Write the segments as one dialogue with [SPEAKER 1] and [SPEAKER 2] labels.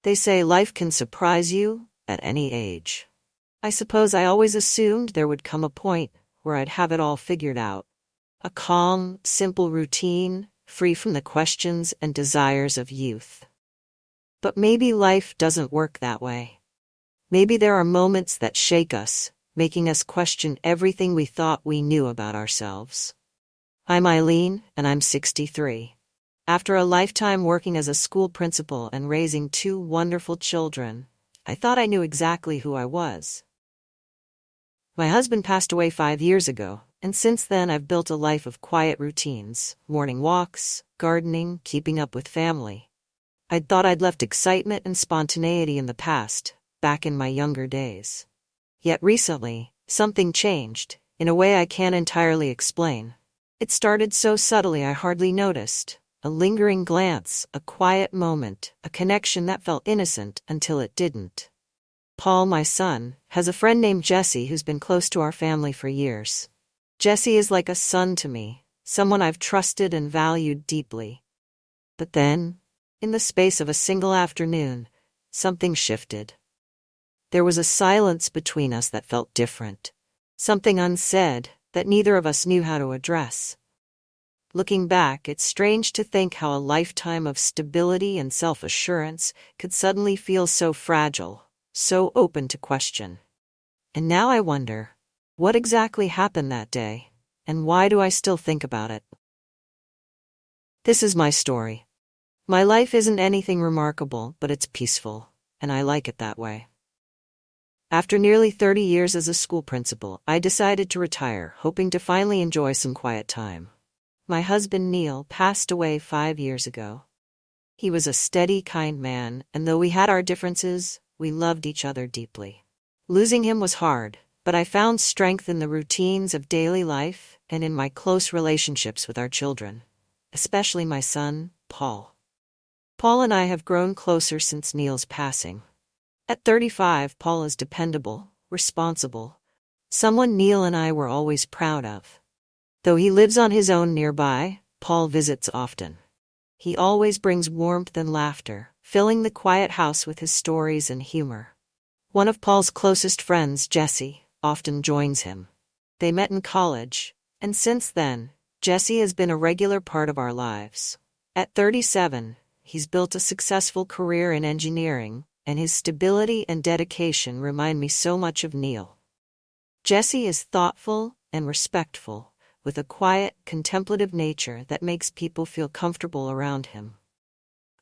[SPEAKER 1] They say life can surprise you at any age. I suppose I always assumed there would come a point where I'd have it all figured out. A calm, simple routine, free from the questions and desires of youth. But maybe life doesn't work that way. Maybe there are moments that shake us, making us question everything we thought we knew about ourselves. I'm Eileen, and I'm 63. After a lifetime working as a school principal and raising two wonderful children, I thought I knew exactly who I was. My husband passed away 5 years ago, and since then I've built a life of quiet routines, morning walks, gardening, keeping up with family. I'd thought I'd left excitement and spontaneity in the past, back in my younger days. Yet recently, something changed, in a way I can't entirely explain. It started so subtly I hardly noticed. A lingering glance, a quiet moment, a connection that felt innocent until it didn't. Paul, my son, has a friend named Jesse who's been close to our family for years. Jesse is like a son to me, someone I've trusted and valued deeply. But then, in the space of a single afternoon, something shifted. There was a silence between us that felt different, something unsaid that neither of us knew how to address. Looking back, it's strange to think how a lifetime of stability and self-assurance could suddenly feel so fragile, so open to question. And now I wonder, what exactly happened that day, and why do I still think about it? This is my story. My life isn't anything remarkable, but it's peaceful, and I like it that way. After nearly 30 years as a school principal, I decided to retire, hoping to finally enjoy some quiet time. My husband Neil passed away 5 years ago. He was a steady, kind man, and though we had our differences, we loved each other deeply. Losing him was hard, but I found strength in the routines of daily life and in my close relationships with our children, especially my son, Paul. Paul and I have grown closer since Neil's passing. At 35, Paul is dependable, responsible, someone Neil and I were always proud of. Though he lives on his own nearby, Paul visits often. He always brings warmth and laughter, filling the quiet house with his stories and humor. One of Paul's closest friends, Jesse, often joins him. They met in college, and since then, Jesse has been a regular part of our lives. At 37, he's built a successful career in engineering, and his stability and dedication remind me so much of Neil. Jesse is thoughtful and respectful, with a quiet, contemplative nature that makes people feel comfortable around him.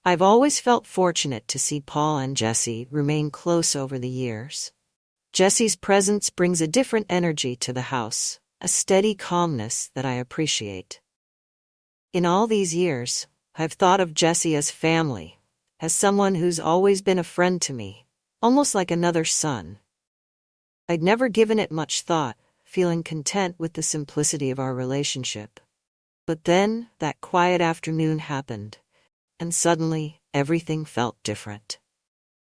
[SPEAKER 1] I've always felt fortunate to see Paul and Jesse remain close over the years. Jesse's presence brings a different energy to the house, a steady calmness that I appreciate. In all these years, I've thought of Jesse as family, as someone who's always been a friend to me, almost like another son. I'd never given it much thought, feeling content with the simplicity of our relationship. But then, that quiet afternoon happened, and suddenly, everything felt different.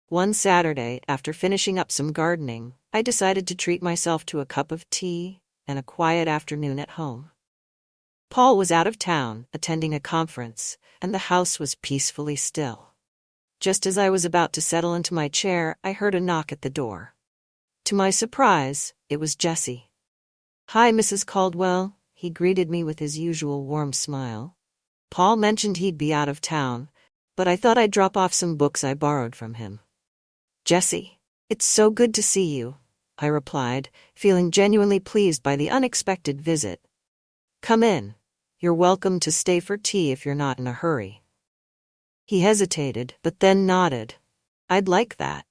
[SPEAKER 1] One Saturday, after finishing up some gardening, I decided to treat myself to a cup of tea and a quiet afternoon at home. Paul was out of town, attending a conference, and the house was peacefully still. Just as I was about to settle into my chair, I heard a knock at the door. To my surprise, it was Jesse. "Hi, Mrs. Caldwell," he greeted me with his usual warm smile. Paul mentioned he'd be out of town, but I thought I'd drop off some books I borrowed from him. "Jesse, it's so good to see you," I replied, feeling genuinely pleased by the unexpected visit. "Come in. You're welcome to stay for tea if you're not in a hurry." He hesitated, but then nodded. "I'd like that.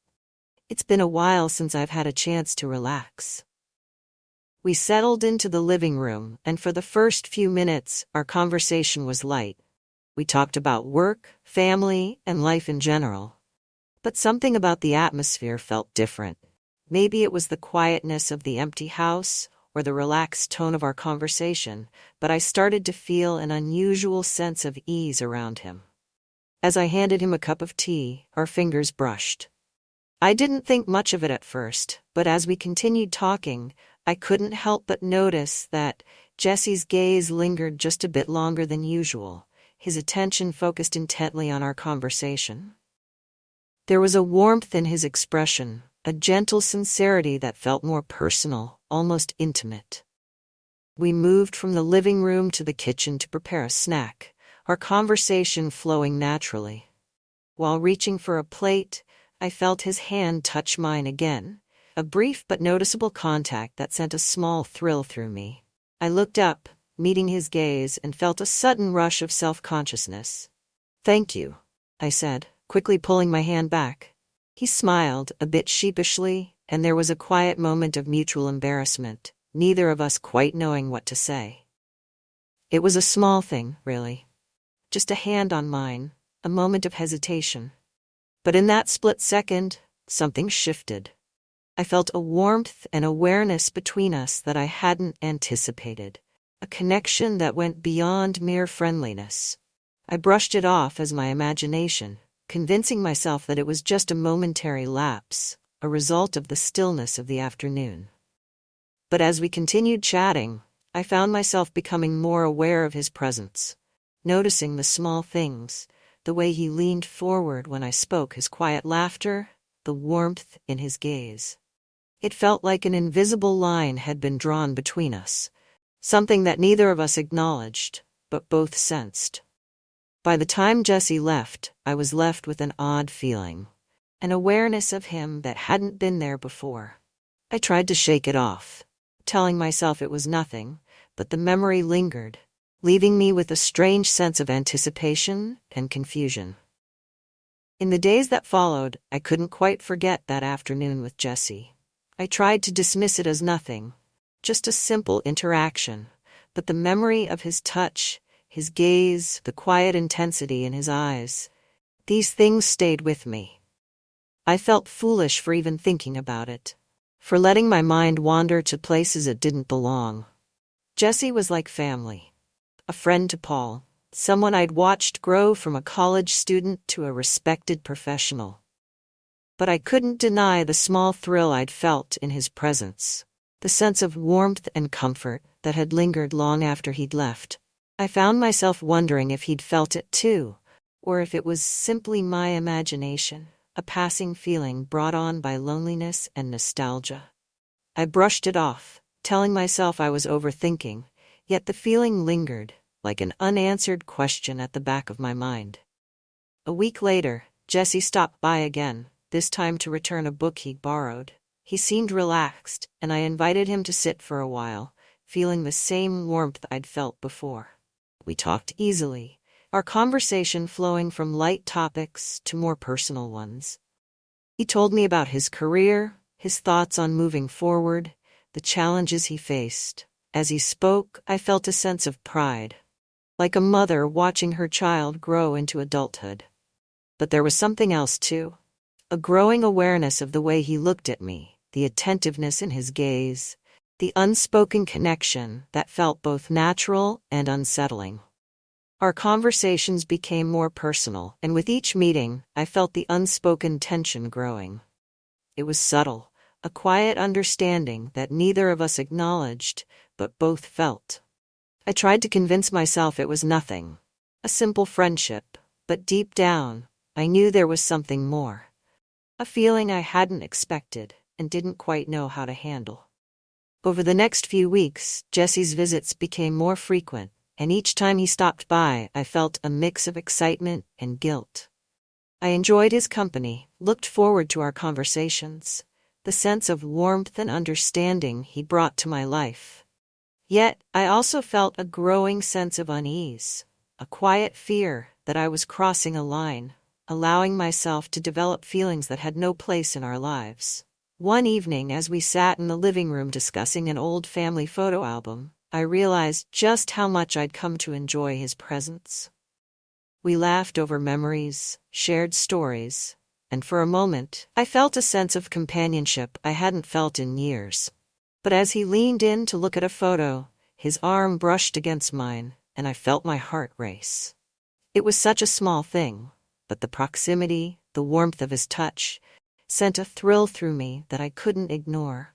[SPEAKER 1] It's been a while since I've had a chance to relax." We settled into the living room, and for the first few minutes, our conversation was light. We talked about work, family, and life in general. But something about the atmosphere felt different. Maybe it was the quietness of the empty house, or the relaxed tone of our conversation, but I started to feel an unusual sense of ease around him. As I handed him a cup of tea, our fingers brushed. I didn't think much of it at first, but as we continued talking, I couldn't help but notice that Jesse's gaze lingered just a bit longer than usual, his attention focused intently on our conversation. There was a warmth in his expression, a gentle sincerity that felt more personal, almost intimate. We moved from the living room to the kitchen to prepare a snack, our conversation flowing naturally. While reaching for a plate, I felt his hand touch mine again, a brief but noticeable contact that sent a small thrill through me. I looked up, meeting his gaze, and felt a sudden rush of self-consciousness. "Thank you," I said, quickly pulling my hand back. He smiled, a bit sheepishly, and there was a quiet moment of mutual embarrassment, neither of us quite knowing what to say. It was a small thing, really. Just a hand on mine, a moment of hesitation. But in that split second, something shifted. I felt a warmth and awareness between us that I hadn't anticipated, a connection that went beyond mere friendliness. I brushed it off as my imagination, convincing myself that it was just a momentary lapse, a result of the stillness of the afternoon. But as we continued chatting, I found myself becoming more aware of his presence, noticing the small things, the way he leaned forward when I spoke, his quiet laughter, the warmth in his gaze. It felt like an invisible line had been drawn between us, something that neither of us acknowledged, but both sensed. By the time Jesse left, I was left with an odd feeling, an awareness of him that hadn't been there before. I tried to shake it off, telling myself it was nothing, but the memory lingered, leaving me with a strange sense of anticipation and confusion. In the days that followed, I couldn't quite forget that afternoon with Jesse. I tried to dismiss it as nothing, just a simple interaction, but the memory of his touch, his gaze, the quiet intensity in his eyes, these things stayed with me. I felt foolish for even thinking about it, for letting my mind wander to places it didn't belong. Jesse was like family, a friend to Paul, someone I'd watched grow from a college student to a respected professional. But I couldn't deny the small thrill I'd felt in his presence, the sense of warmth and comfort that had lingered long after he'd left. I found myself wondering if he'd felt it too, or if it was simply my imagination, a passing feeling brought on by loneliness and nostalgia. I brushed it off, telling myself I was overthinking, yet the feeling lingered, like an unanswered question at the back of my mind. A week later, Jesse stopped by again, this time to return a book he'd borrowed. He seemed relaxed, and I invited him to sit for a while, feeling the same warmth I'd felt before. We talked easily, our conversation flowing from light topics to more personal ones. He told me about his career, his thoughts on moving forward, the challenges he faced. As he spoke, I felt a sense of pride, like a mother watching her child grow into adulthood. But there was something else too, a growing awareness of the way he looked at me, the attentiveness in his gaze, the unspoken connection that felt both natural and unsettling. Our conversations became more personal, and with each meeting, I felt the unspoken tension growing. It was subtle, a quiet understanding that neither of us acknowledged, but both felt. I tried to convince myself it was nothing, a simple friendship, but deep down, I knew there was something more, a feeling I hadn't expected and didn't quite know how to handle. Over the next few weeks, Jesse's visits became more frequent, and each time he stopped by, I felt a mix of excitement and guilt. I enjoyed his company, looked forward to our conversations, the sense of warmth and understanding he brought to my life. Yet, I also felt a growing sense of unease, a quiet fear that I was crossing a line, allowing myself to develop feelings that had no place in our lives. One evening, as we sat in the living room discussing an old family photo album, I realized just how much I'd come to enjoy his presence. We laughed over memories, shared stories, and for a moment, I felt a sense of companionship I hadn't felt in years. But as he leaned in to look at a photo, his arm brushed against mine, and I felt my heart race. It was such a small thing, but the proximity, the warmth of his touch, sent a thrill through me that I couldn't ignore.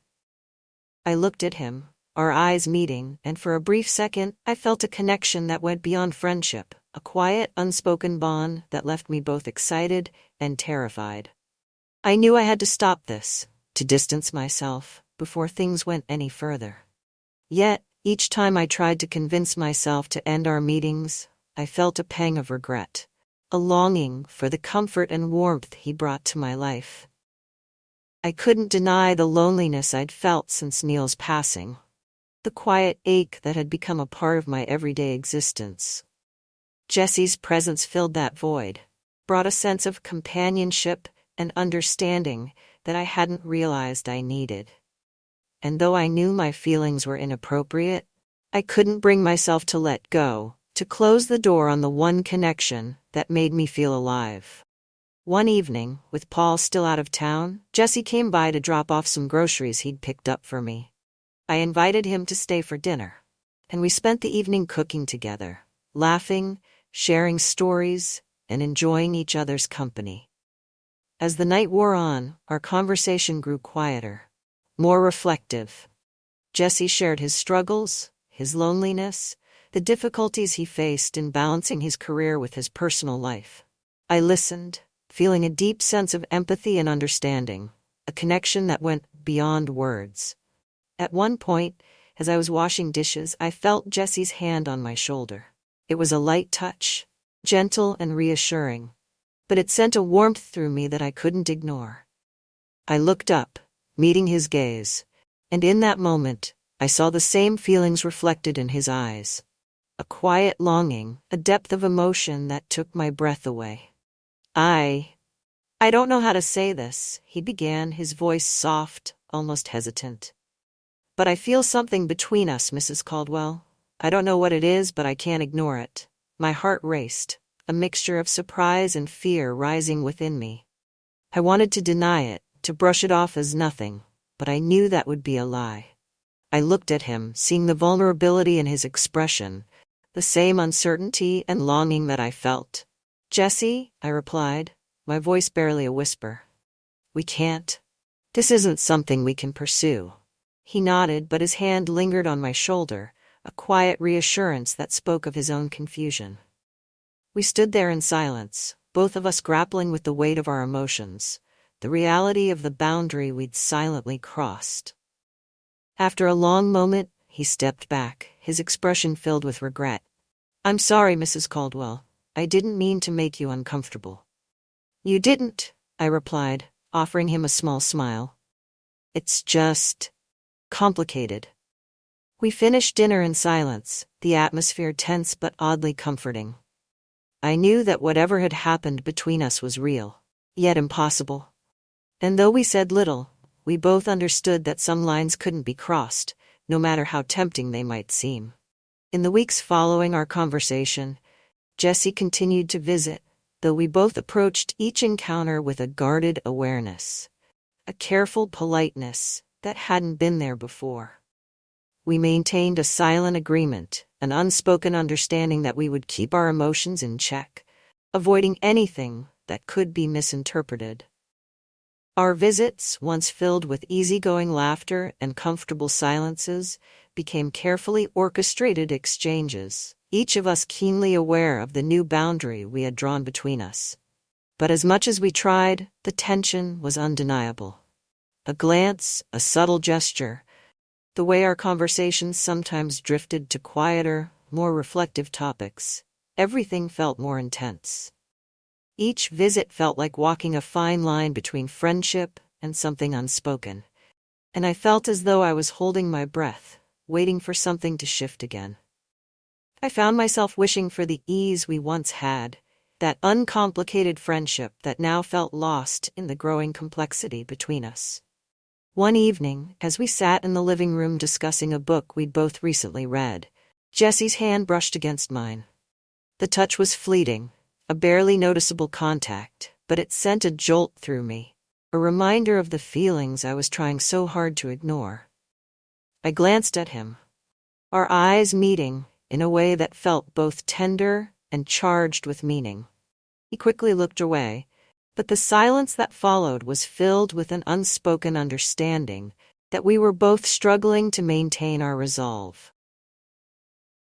[SPEAKER 1] I looked at him, our eyes meeting, and for a brief second, I felt a connection that went beyond friendship, a quiet, unspoken bond that left me both excited and terrified. I knew I had to stop this, to distance myself, before things went any further. Yet, each time I tried to convince myself to end our meetings, I felt a pang of regret, a longing for the comfort and warmth he brought to my life. I couldn't deny the loneliness I'd felt since Neil's passing, the quiet ache that had become a part of my everyday existence. Jesse's presence filled that void, brought a sense of companionship and understanding that I hadn't realized I needed. And though I knew my feelings were inappropriate, I couldn't bring myself to let go, to close the door on the one connection that made me feel alive. One evening, with Paul still out of town, Jesse came by to drop off some groceries he'd picked up for me. I invited him to stay for dinner, and we spent the evening cooking together, laughing, sharing stories, and enjoying each other's company. As the night wore on, our conversation grew quieter, more reflective. Jesse shared his struggles, his loneliness, the difficulties he faced in balancing his career with his personal life. I listened, feeling a deep sense of empathy and understanding, a connection that went beyond words. At one point, as I was washing dishes, I felt Jesse's hand on my shoulder. It was a light touch, gentle and reassuring, but it sent a warmth through me that I couldn't ignore. I looked up, meeting his gaze, and in that moment, I saw the same feelings reflected in his eyes. A quiet longing, a depth of emotion that took my breath away. I don't know how to say this, he began, his voice soft, almost hesitant. But I feel something between us, Mrs. Caldwell. I don't know what it is, but I can't ignore it. My heart raced, a mixture of surprise and fear rising within me. I wanted to deny it, to brush it off as nothing, but I knew that would be a lie. I looked at him, seeing the vulnerability in his expression, the same uncertainty and longing that I felt. Jesse, I replied, my voice barely a whisper. We can't. This isn't something we can pursue. He nodded, but his hand lingered on my shoulder, a quiet reassurance that spoke of his own confusion. We stood there in silence, both of us grappling with the weight of our emotions, the reality of the boundary we'd silently crossed. After a long moment, he stepped back, his expression filled with regret. I'm sorry, Mrs. Caldwell. I didn't mean to make you uncomfortable. You didn't, I replied, offering him a small smile. It's just complicated. We finished dinner in silence, the atmosphere tense but oddly comforting. I knew that whatever had happened between us was real, yet impossible. And though we said little, we both understood that some lines couldn't be crossed, no matter how tempting they might seem. In the weeks following our conversation, Jesse continued to visit, though we both approached each encounter with a guarded awareness, a careful politeness that hadn't been there before. We maintained a silent agreement, an unspoken understanding that we would keep our emotions in check, avoiding anything that could be misinterpreted. Our visits, once filled with easygoing laughter and comfortable silences, became carefully orchestrated exchanges, each of us keenly aware of the new boundary we had drawn between us. But as much as we tried, the tension was undeniable. A glance, a subtle gesture, the way our conversations sometimes drifted to quieter, more reflective topics, everything felt more intense. Each visit felt like walking a fine line between friendship and something unspoken, and I felt as though I was holding my breath, waiting for something to shift again. I found myself wishing for the ease we once had, that uncomplicated friendship that now felt lost in the growing complexity between us. One evening, as we sat in the living room discussing a book we'd both recently read, Jesse's hand brushed against mine. The touch was fleeting, a barely noticeable contact, but it sent a jolt through me, a reminder of the feelings I was trying so hard to ignore. I glanced at him, our eyes meeting in a way that felt both tender and charged with meaning. He quickly looked away, but the silence that followed was filled with an unspoken understanding that we were both struggling to maintain our resolve.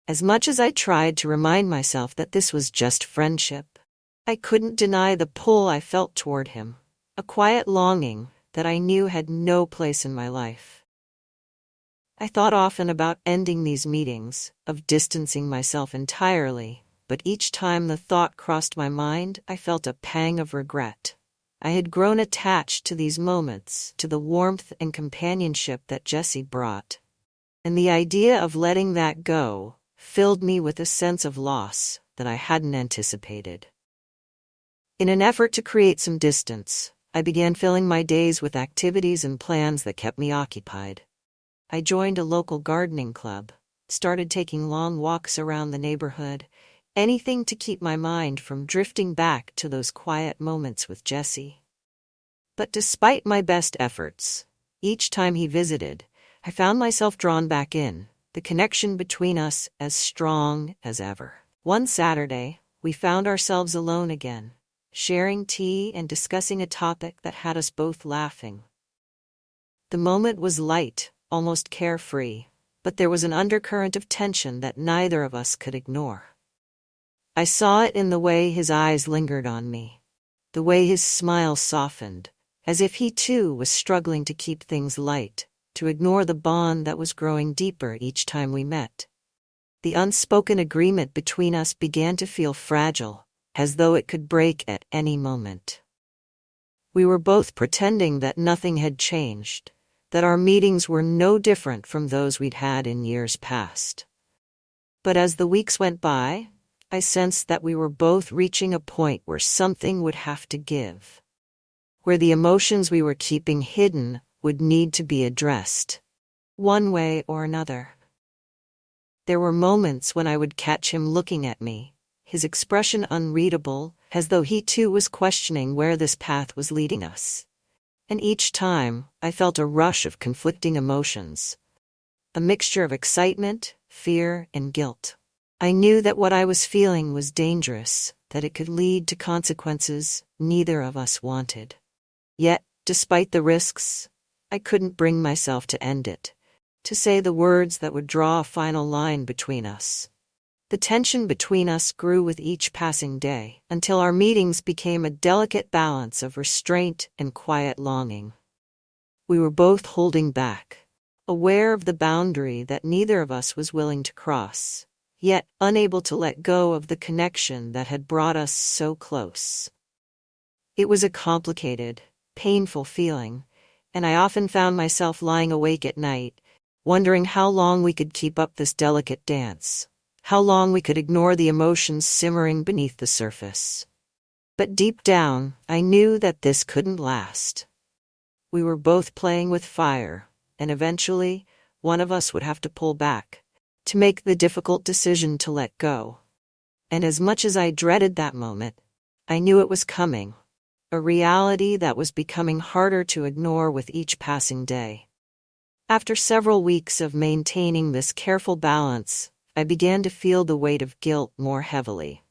[SPEAKER 1] As much as I tried to remind myself that this was just friendship, I couldn't deny the pull I felt toward him, a quiet longing that I knew had no place in my life. I thought often about ending these meetings, of distancing myself entirely, but each time the thought crossed my mind, I felt a pang of regret. I had grown attached to these moments, to the warmth and companionship that Jessie brought. And the idea of letting that go filled me with a sense of loss that I hadn't anticipated. In an effort to create some distance, I began filling my days with activities and plans that kept me occupied. I joined a local gardening club, started taking long walks around the neighborhood, anything to keep my mind from drifting back to those quiet moments with Jessie. But despite my best efforts, each time he visited, I found myself drawn back in, the connection between us as strong as ever. One Saturday, we found ourselves alone again, sharing tea and discussing a topic that had us both laughing. The moment was light, almost carefree, but there was an undercurrent of tension that neither of us could ignore. I saw it in the way his eyes lingered on me, the way his smile softened, as if he too was struggling to keep things light, to ignore the bond that was growing deeper each time we met. The unspoken agreement between us began to feel fragile, as though it could break at any moment. We were both pretending that nothing had changed, that our meetings were no different from those we'd had in years past. But as the weeks went by, I sensed that we were both reaching a point where something would have to give, where the emotions we were keeping hidden would need to be addressed, one way or another. There were moments when I would catch him looking at me, his expression unreadable, as though he too was questioning where this path was leading us. And each time, I felt a rush of conflicting emotions, a mixture of excitement, fear, and guilt. I knew that what I was feeling was dangerous, that it could lead to consequences neither of us wanted. Yet, despite the risks, I couldn't bring myself to end it, to say the words that would draw a final line between us. The tension between us grew with each passing day, until our meetings became a delicate balance of restraint and quiet longing. We were both holding back, aware of the boundary that neither of us was willing to cross, yet unable to let go of the connection that had brought us so close. It was a complicated, painful feeling, and I often found myself lying awake at night, wondering how long we could keep up this delicate dance. How long we could ignore the emotions simmering beneath the surface. But deep down, I knew that this couldn't last. We were both playing with fire, and eventually, one of us would have to pull back, to make the difficult decision to let go. And as much as I dreaded that moment, I knew it was coming, a reality that was becoming harder to ignore with each passing day. After several weeks of maintaining this careful balance, I began to feel the weight of guilt more heavily.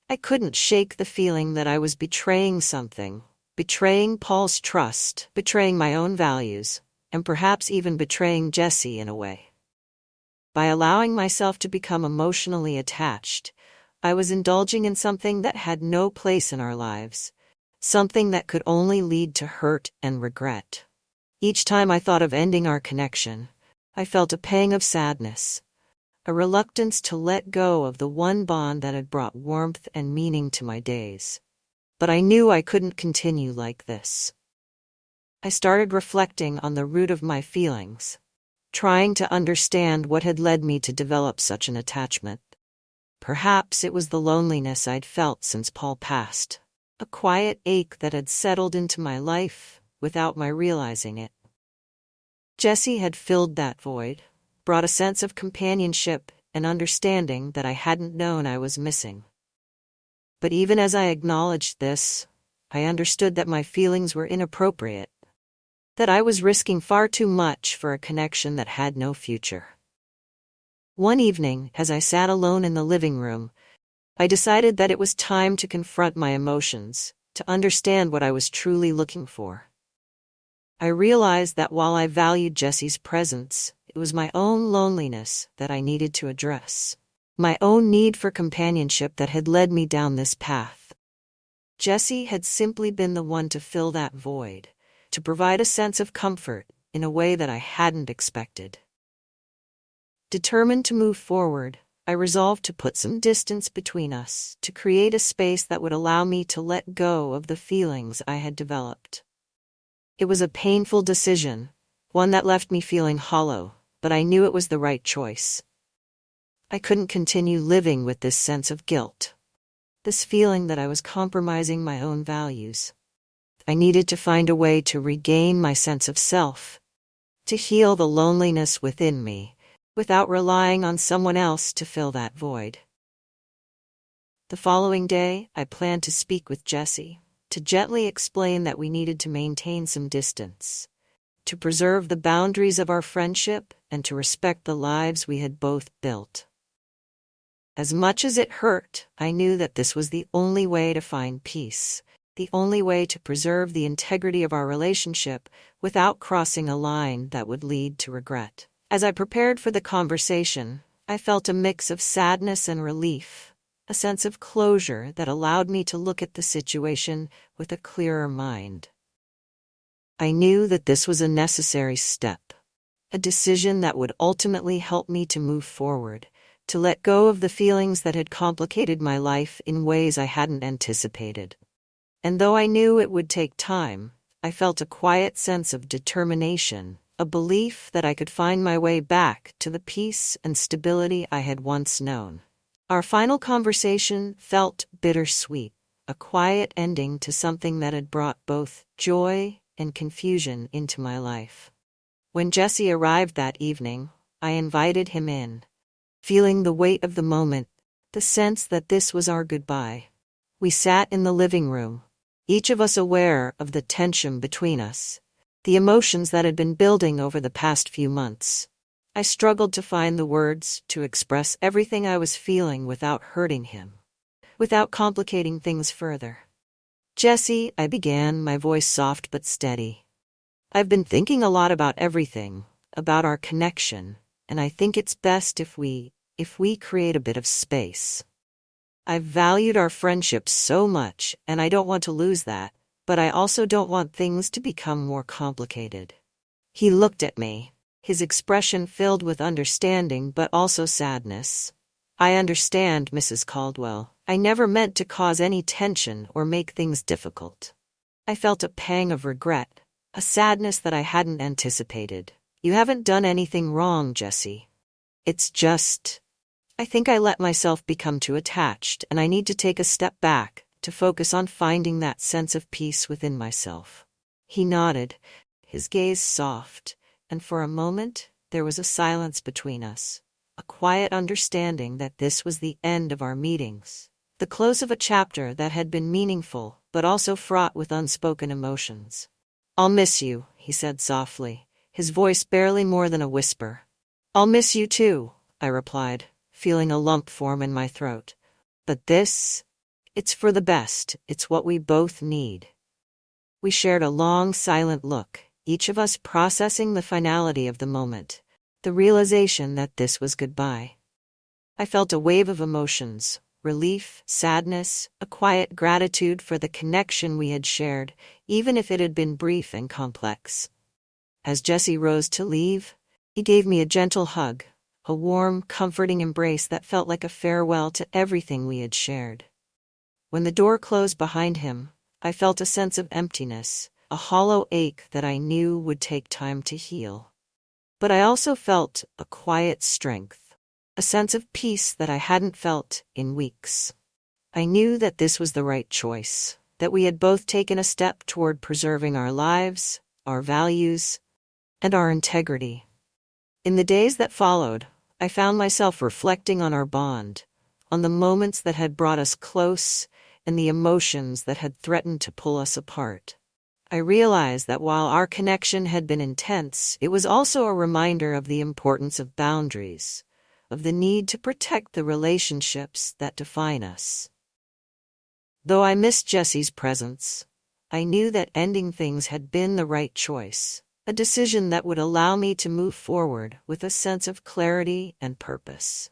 [SPEAKER 1] I couldn't shake the feeling that I was betraying something, betraying Paul's trust, betraying my own values, and perhaps even betraying Jessie in a way. By allowing myself to become emotionally attached, I was indulging in something that had no place in our lives, something that could only lead to hurt and regret. Each time I thought of ending our connection, I felt a pang of sadness, a reluctance to let go of the one bond that had brought warmth and meaning to my days. But I knew I couldn't continue like this. I started reflecting on the root of my feelings, trying to understand what had led me to develop such an attachment. Perhaps it was the loneliness I'd felt since Paul passed, a quiet ache that had settled into my life without my realizing it. Jessie had filled that void, brought a sense of companionship and understanding that I hadn't known I was missing. But even as I acknowledged this, I understood that my feelings were inappropriate, that I was risking far too much for a connection that had no future. One evening, as I sat alone in the living room, I decided that it was time to confront my emotions, to understand what I was truly looking for. I realized that while I valued Jessie's presence, it was my own loneliness that I needed to address, my own need for companionship that had led me down this path. Jesse had simply been the one to fill that void, to provide a sense of comfort in a way that I hadn't expected. Determined to move forward, I resolved to put some distance between us, to create a space that would allow me to let go of the feelings I had developed. It was a painful decision, one that left me feeling hollow, but I knew it was the right choice. I couldn't continue living with this sense of guilt, this feeling that I was compromising my own values. I needed to find a way to regain my sense of self, to heal the loneliness within me, without relying on someone else to fill that void. The following day, I planned to speak with Jesse, to gently explain that we needed to maintain some distance, to preserve the boundaries of our friendship, and to respect the lives we had both built. As much as it hurt, I knew that this was the only way to find peace, the only way to preserve the integrity of our relationship without crossing a line that would lead to regret. As I prepared for the conversation, I felt a mix of sadness and relief, a sense of closure that allowed me to look at the situation with a clearer mind. I knew that this was a necessary step, a decision that would ultimately help me to move forward, to let go of the feelings that had complicated my life in ways I hadn't anticipated. And though I knew it would take time, I felt a quiet sense of determination, a belief that I could find my way back to the peace and stability I had once known. Our final conversation felt bittersweet, a quiet ending to something that had brought both joy and confusion into my life. When Jesse arrived that evening, I invited him in, feeling the weight of the moment, the sense that this was our goodbye. We sat in the living room, each of us aware of the tension between us, the emotions that had been building over the past few months. I struggled to find the words to express everything I was feeling without hurting him, without complicating things further. "Jesse," I began, my voice soft but steady. "I've been thinking a lot about everything, about our connection, and I think it's best if we create a bit of space. I've valued our friendship so much, and I don't want to lose that, but I also don't want things to become more complicated." He looked at me, his expression filled with understanding but also sadness. "I understand, Mrs. Caldwell. I never meant to cause any tension or make things difficult." I felt a pang of regret, a sadness that I hadn't anticipated. "You haven't done anything wrong, Jesse. It's just, I think I let myself become too attached, and I need to take a step back to focus on finding that sense of peace within myself." He nodded, his gaze soft, and for a moment there was a silence between us, a quiet understanding that this was the end of our meetings, the close of a chapter that had been meaningful but also fraught with unspoken emotions. "I'll miss you," he said softly, his voice barely more than a whisper. "I'll miss you too," I replied, feeling a lump form in my throat. "But it's for the best, it's what we both need." We shared a long, silent look, each of us processing the finality of the moment, the realization that this was goodbye. I felt a wave of emotions, relief, sadness, a quiet gratitude for the connection we had shared, even if it had been brief and complex. As Jesse rose to leave, he gave me a gentle hug, a warm, comforting embrace that felt like a farewell to everything we had shared. When the door closed behind him, I felt a sense of emptiness, a hollow ache that I knew would take time to heal. But I also felt a quiet strength, a sense of peace that I hadn't felt in weeks. I knew that this was the right choice, that we had both taken a step toward preserving our lives, our values, and our integrity. In the days that followed, I found myself reflecting on our bond, on the moments that had brought us close, and the emotions that had threatened to pull us apart. I realized that while our connection had been intense, it was also a reminder of the importance of boundaries, of the need to protect the relationships that define us. Though I missed Jesse's presence, I knew that ending things had been the right choice, a decision that would allow me to move forward with a sense of clarity and purpose.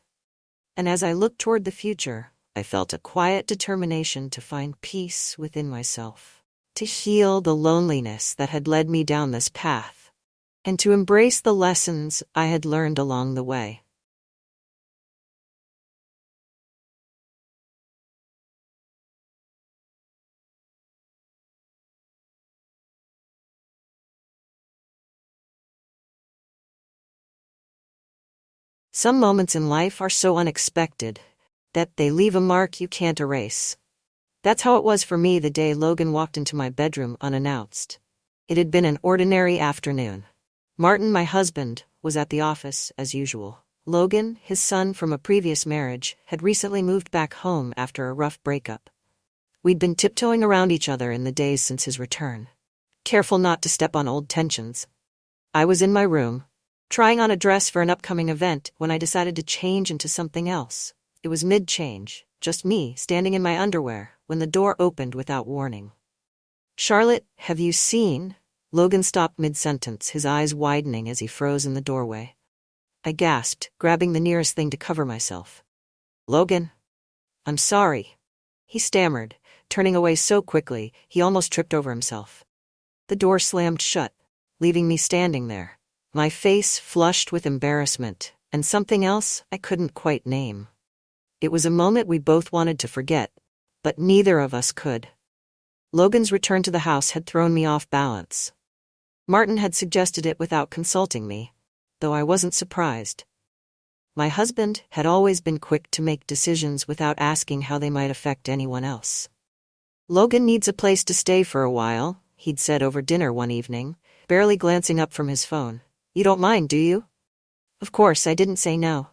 [SPEAKER 1] And as I looked toward the future, I felt a quiet determination to find peace within myself, to heal the loneliness that had led me down this path, and to embrace the lessons I had learned along the way. Some moments in life are so unexpected that they leave a mark you can't erase. That's how it was for me the day Logan walked into my bedroom unannounced. It had been an ordinary afternoon. Martin, my husband, was at the office as usual. Logan, his son from a previous marriage, had recently moved back home after a rough breakup. We'd been tiptoeing around each other in the days since his return, careful not to step on old tensions. I was in my room, trying on a dress for an upcoming event, when I decided to change into something else. It was mid-change, just me standing in my underwear, when the door opened without warning. "Charlotte, have you seen?" Logan stopped mid-sentence, his eyes widening as he froze in the doorway. I gasped, grabbing the nearest thing to cover myself. "Logan? I'm sorry," he stammered, turning away so quickly he almost tripped over himself. The door slammed shut, leaving me standing there, my face flushed with embarrassment, and something else I couldn't quite name. It was a moment we both wanted to forget, but neither of us could. Logan's return to the house had thrown me off balance. Martin had suggested it without consulting me, though I wasn't surprised. My husband had always been quick to make decisions without asking how they might affect anyone else. "Logan needs a place to stay for a while," he'd said over dinner one evening, barely glancing up from his phone. "You don't mind, do you?" Of course, I didn't say no.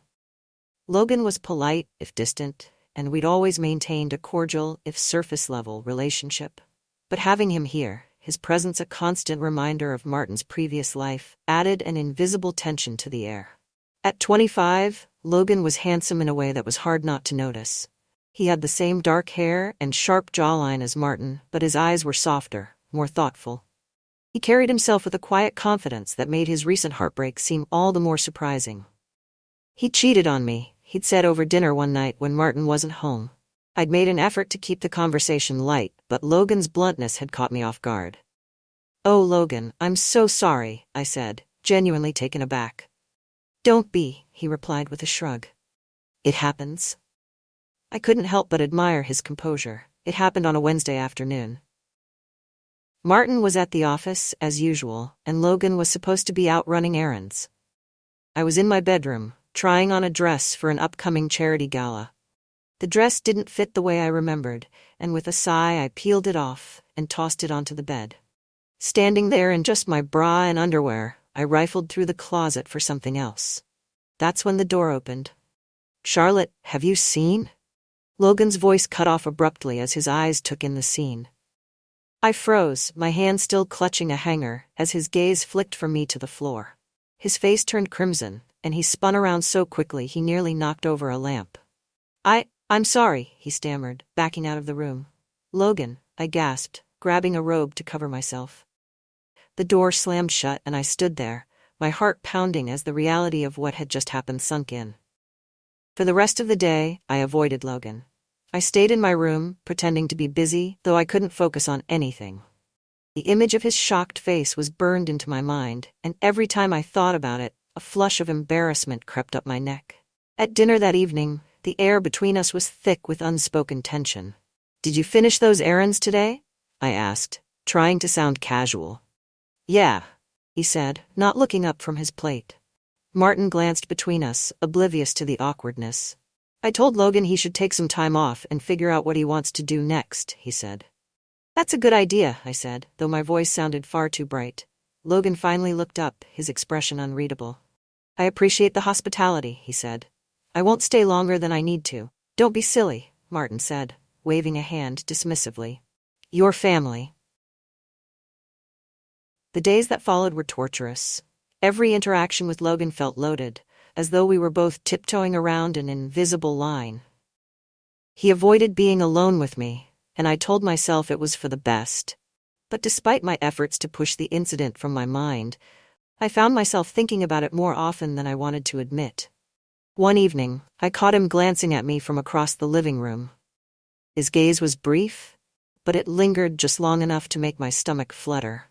[SPEAKER 1] Logan was polite, if distant, and we'd always maintained a cordial, if surface-level, relationship. But having him here, his presence a constant reminder of Martin's previous life, added an invisible tension to the air. At 25, Logan was handsome in a way that was hard not to notice. He had the same dark hair and sharp jawline as Martin, but his eyes were softer, more thoughtful. He carried himself with a quiet confidence that made his recent heartbreak seem all the more surprising. "He cheated on me," he'd said over dinner one night when Martin wasn't home. I'd made an effort to keep the conversation light, but Logan's bluntness had caught me off guard. "Oh, Logan, I'm so sorry," I said, genuinely taken aback. "Don't be," he replied with a shrug. "It happens." I couldn't help but admire his composure. It happened on a Wednesday afternoon. Martin was at the office, as usual, and Logan was supposed to be out running errands. I was in my bedroom, trying on a dress for an upcoming charity gala. The dress didn't fit the way I remembered, and with a sigh I peeled it off and tossed it onto the bed. Standing there in just my bra and underwear, I rifled through the closet for something else. That's when the door opened. "Charlotte, have you seen?" Logan's voice cut off abruptly as his eyes took in the scene. I froze, my hand still clutching a hanger, as his gaze flicked from me to the floor. His face turned crimson, and he spun around so quickly he nearly knocked over a lamp. I'm sorry," he stammered, backing out of the room. "Logan," I gasped, grabbing a robe to cover myself. The door slammed shut and I stood there, my heart pounding as the reality of what had just happened sunk in. For the rest of the day, I avoided Logan. I stayed in my room, pretending to be busy, though I couldn't focus on anything. The image of his shocked face was burned into my mind, and every time I thought about it, a flush of embarrassment crept up my neck. At dinner that evening, the air between us was thick with unspoken tension. "Did you finish those errands today?" I asked, trying to sound casual. "Yeah," he said, not looking up from his plate. Martin glanced between us, oblivious to the awkwardness. "I told Logan he should take some time off and figure out what he wants to do next," he said. "That's a good idea," I said, though my voice sounded far too bright. Logan finally looked up, his expression unreadable. "I appreciate the hospitality," he said. "I won't stay longer than I need to." "Don't be silly," Martin said, waving a hand dismissively. "Your family." The days that followed were torturous. Every interaction with Logan felt loaded, as though we were both tiptoeing around an invisible line. He avoided being alone with me, and I told myself it was for the best. But despite my efforts to push the incident from my mind, I found myself thinking about it more often than I wanted to admit. One evening, I caught him glancing at me from across the living room. His gaze was brief, but it lingered just long enough to make my stomach flutter.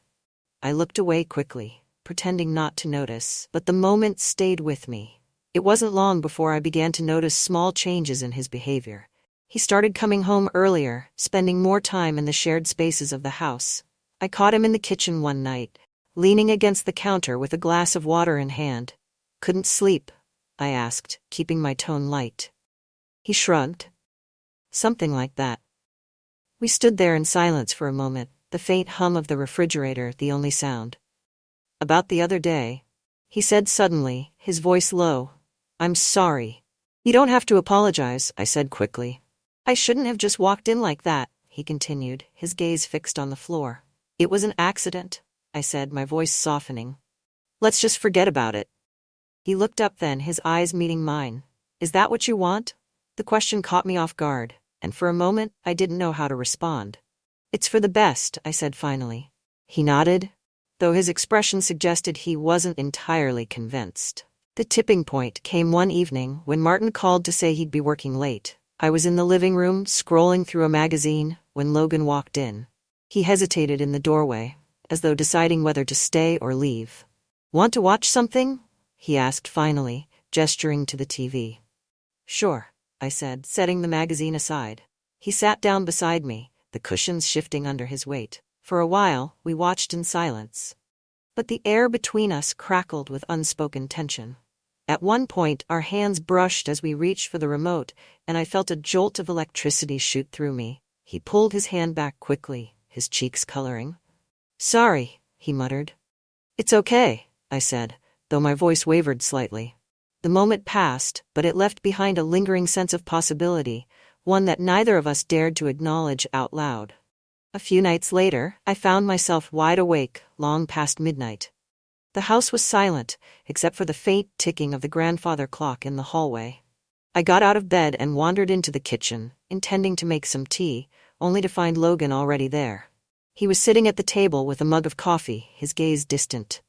[SPEAKER 1] I looked away quickly, pretending not to notice, but the moment stayed with me. It wasn't long before I began to notice small changes in his behavior. He started coming home earlier, spending more time in the shared spaces of the house. I caught him in the kitchen one night, leaning against the counter with a glass of water in hand. "Couldn't sleep?" I asked, keeping my tone light. He shrugged. "Something like that." We stood there in silence for a moment, the faint hum of the refrigerator the only sound. "About the other day," he said suddenly, his voice low. "I'm sorry." "You don't have to apologize," I said quickly. "I shouldn't have just walked in like that," he continued, his gaze fixed on the floor. "It was an accident," I said, my voice softening. "Let's just forget about it." He looked up then, his eyes meeting mine. "Is that what you want?" The question caught me off guard, and for a moment I didn't know how to respond. "It's for the best," I said finally. He nodded, though his expression suggested he wasn't entirely convinced. The tipping point came one evening when Martin called to say he'd be working late. I was in the living room, scrolling through a magazine, when Logan walked in. He hesitated in the doorway, as though deciding whether to stay or leave. "Want to watch something?" he asked finally, gesturing to the TV. "Sure," I said, setting the magazine aside. He sat down beside me, the cushions shifting under his weight. For a while, we watched in silence. But the air between us crackled with unspoken tension. At one point, our hands brushed as we reached for the remote, and I felt a jolt of electricity shoot through me. He pulled his hand back quickly, his cheeks coloring. "Sorry," he muttered. "It's okay," I said, though my voice wavered slightly. The moment passed, but it left behind a lingering sense of possibility, one that neither of us dared to acknowledge out loud. A few nights later, I found myself wide awake, long past midnight. The house was silent, except for the faint ticking of the grandfather clock in the hallway. I got out of bed and wandered into the kitchen, intending to make some tea, only to find Logan already there. He was sitting at the table with a mug of coffee, his gaze distant.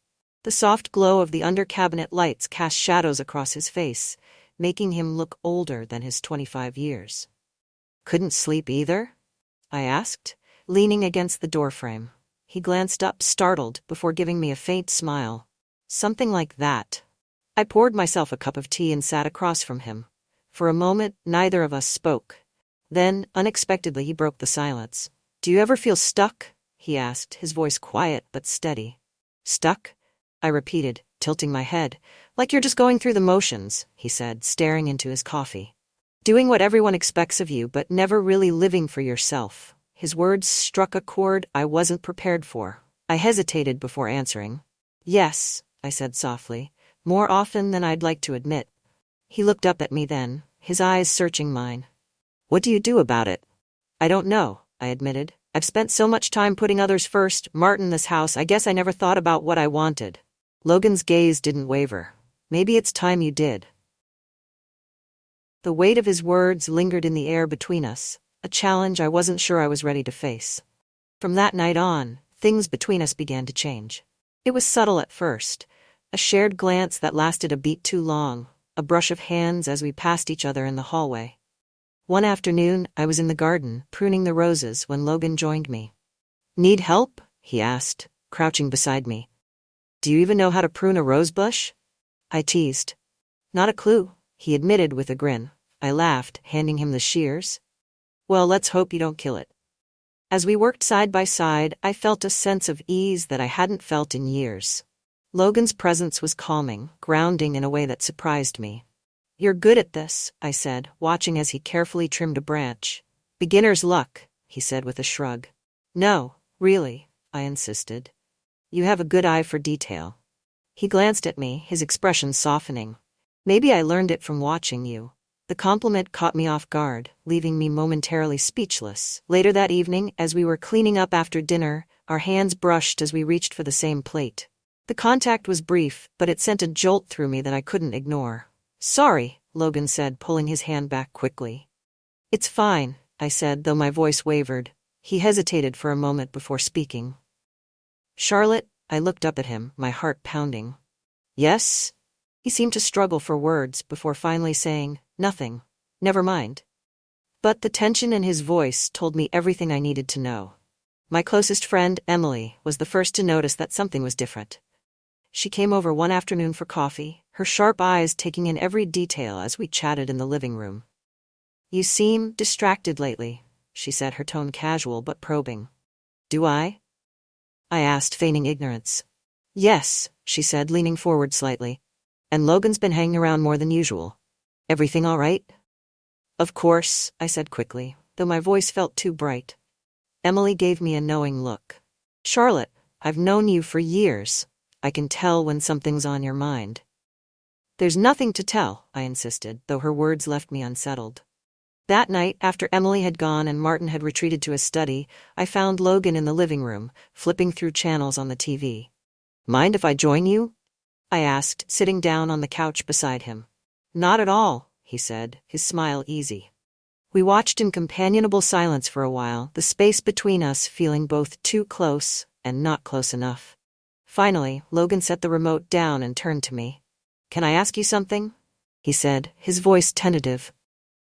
[SPEAKER 1] The soft glow of the under-cabinet lights cast shadows across his face, making him look older than his 25 years. "Couldn't sleep either?" I asked, leaning against the doorframe. He glanced up, startled, before giving me a faint smile. "Something like that." I poured myself a cup of tea and sat across from him. For a moment, neither of us spoke. Then, unexpectedly, he broke the silence. "Do you ever feel stuck?" he asked, his voice quiet but steady. "Stuck?" I repeated, tilting my head. "Like you're just going through the motions," he said, staring into his coffee. "Doing what everyone expects of you, but never really living for yourself." His words struck a chord I wasn't prepared for. I hesitated before answering. "Yes," I said softly, "more often than I'd like to admit." He looked up at me then, his eyes searching mine. "What do you do about it?" "I don't know," I admitted. "I've spent so much time putting others first, Martin, this house, I guess I never thought about what I wanted." Logan's gaze didn't waver. "Maybe it's time you did." The weight of his words lingered in the air between us, a challenge I wasn't sure I was ready to face. From that night on, things between us began to change. It was subtle at first, a shared glance that lasted a beat too long, a brush of hands as we passed each other in the hallway. One afternoon, I was in the garden, pruning the roses, when Logan joined me. "Need help?" he asked, crouching beside me. "Do you even know how to prune a rose bush?" I teased. "Not a clue," he admitted with a grin. I laughed, handing him the shears. "Well, let's hope you don't kill it." As we worked side by side, I felt a sense of ease that I hadn't felt in years. Logan's presence was calming, grounding in a way that surprised me. "You're good at this," I said, watching as he carefully trimmed a branch. "Beginner's luck," he said with a shrug. "No, really," I insisted. "You have a good eye for detail." He glanced at me, his expression softening. "Maybe I learned it from watching you." The compliment caught me off guard, leaving me momentarily speechless. Later that evening, as we were cleaning up after dinner, our hands brushed as we reached for the same plate. The contact was brief, but it sent a jolt through me that I couldn't ignore. "Sorry," Logan said, pulling his hand back quickly. "It's fine," I said, though my voice wavered. He hesitated for a moment before speaking. "Charlotte," I looked up at him, my heart pounding. "Yes?" He seemed to struggle for words before finally saying, "Nothing. Never mind." But the tension in his voice told me everything I needed to know. My closest friend, Emily, was the first to notice that something was different. She came over one afternoon for coffee, her sharp eyes taking in every detail as we chatted in the living room. "You seem distracted lately," she said, her tone casual but probing. "Do I?" I asked, feigning ignorance. "Yes," she said, leaning forward slightly. "And Logan's been hanging around more than usual. Everything all right?" "Of course," I said quickly, though my voice felt too bright. Emily gave me a knowing look. "Charlotte, I've known you for years. I can tell when something's on your mind." "There's nothing to tell," I insisted, though her words left me unsettled. That night, after Emily had gone and Martin had retreated to his study, I found Logan in the living room, flipping through channels on the TV. "Mind if I join you?" I asked, sitting down on the couch beside him. "Not at all," he said, his smile easy. We watched in companionable silence for a while, the space between us feeling both too close and not close enough. Finally, Logan set the remote down and turned to me. "Can I ask you something?" he said, his voice tentative.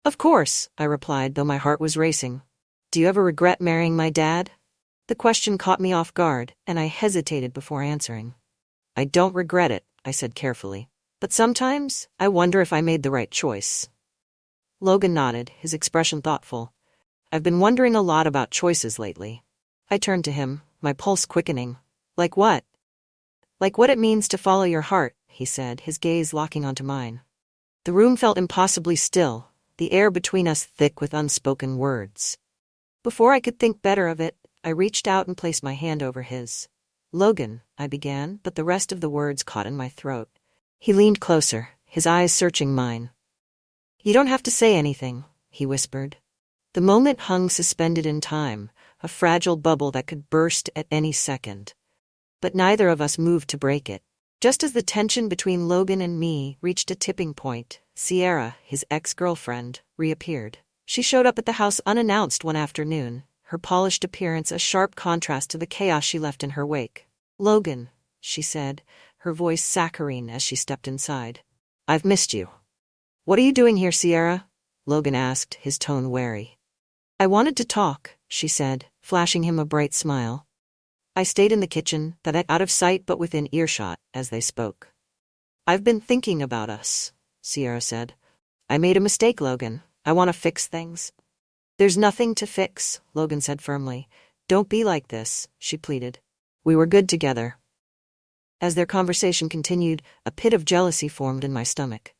[SPEAKER 1] "Of course," I replied, though my heart was racing. "Do you ever regret marrying my dad?" The question caught me off guard, and I hesitated before answering. "I don't regret it," I said carefully. "But sometimes, I wonder if I made the right choice." Logan nodded, his expression thoughtful. "I've been wondering a lot about choices lately." I turned to him, my pulse quickening. "Like what?" "Like what it means to follow your heart," he said, his gaze locking onto mine. The room felt impossibly still, the air between us thick with unspoken words. Before I could think better of it, I reached out and placed my hand over his. "Logan," I began, but the rest of the words caught in my throat. He leaned closer, his eyes searching mine. "You don't have to say anything," he whispered. The moment hung suspended in time, a fragile bubble that could burst at any second. But neither of us moved to break it. Just as the tension between Logan and me reached a tipping point, Sierra, his ex-girlfriend, reappeared. She showed up at the house unannounced one afternoon, her polished appearance a sharp contrast to the chaos she left in her wake. "Logan," she said, her voice saccharine as she stepped inside. "I've missed you." "What are you doing here, Sierra?" Logan asked, his tone wary. "I wanted to talk," she said, flashing him a bright smile. I stayed in the kitchen, that out of sight but within earshot, as they spoke. "I've been thinking about us," Sierra said. "I made a mistake, Logan. I want to fix things." "There's nothing to fix," Logan said firmly. "Don't be like this," she pleaded. "We were good together." As their conversation continued, a pit of jealousy formed in my stomach.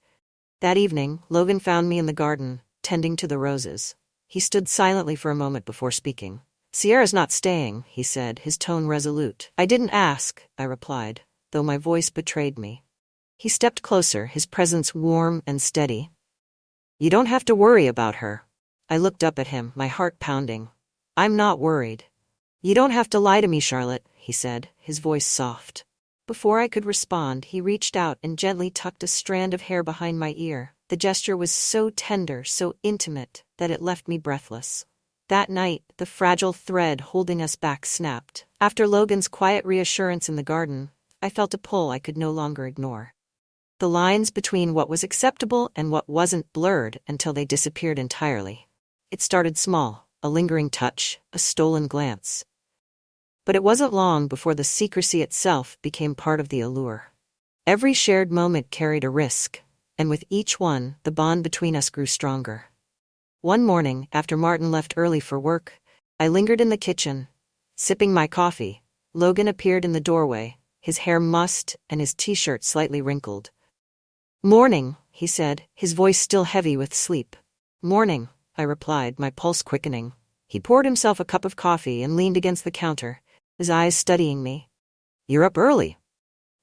[SPEAKER 1] That evening, Logan found me in the garden, tending to the roses. He stood silently for a moment before speaking. "Sierra's not staying," he said, his tone resolute. "I didn't ask," I replied, though my voice betrayed me. He stepped closer, his presence warm and steady. "You don't have to worry about her." I looked up at him, my heart pounding. "I'm not worried." "You don't have to lie to me, Charlotte," he said, his voice soft. Before I could respond, he reached out and gently tucked a strand of hair behind my ear. The gesture was so tender, so intimate, that it left me breathless. That night, the fragile thread holding us back snapped. After Logan's quiet reassurance in the garden, I felt a pull I could no longer ignore. The lines between what was acceptable and what wasn't blurred until they disappeared entirely. It started small, a lingering touch, a stolen glance. But it wasn't long before the secrecy itself became part of the allure. Every shared moment carried a risk, and with each one, the bond between us grew stronger. One morning, after Martin left early for work, I lingered in the kitchen, sipping my coffee. Logan appeared in the doorway, his hair mussed and his t-shirt slightly wrinkled. "Morning," he said, his voice still heavy with sleep. "Morning," I replied, my pulse quickening. He poured himself a cup of coffee and leaned against the counter, his eyes studying me. "You're up early."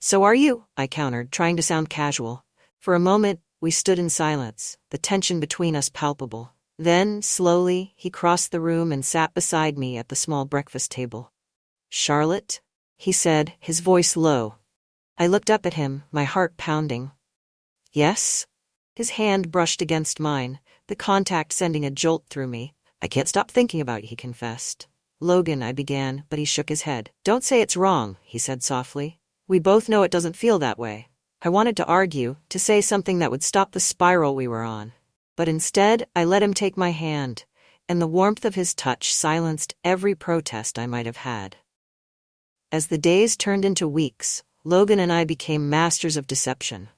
[SPEAKER 1] "So are you," I countered, trying to sound casual. For a moment, we stood in silence, the tension between us palpable. Then, slowly, he crossed the room and sat beside me at the small breakfast table. "Charlotte?" he said, his voice low. I looked up at him, my heart pounding. "Yes?" His hand brushed against mine, the contact sending a jolt through me. "I can't stop thinking about you," he confessed. "Logan," I began, but he shook his head. "Don't say it's wrong," he said softly. "We both know it doesn't feel that way." I wanted to argue, to say something that would stop the spiral we were on. But instead, I let him take my hand, and the warmth of his touch silenced every protest I might have had. As the days turned into weeks, Logan and I became masters of deception.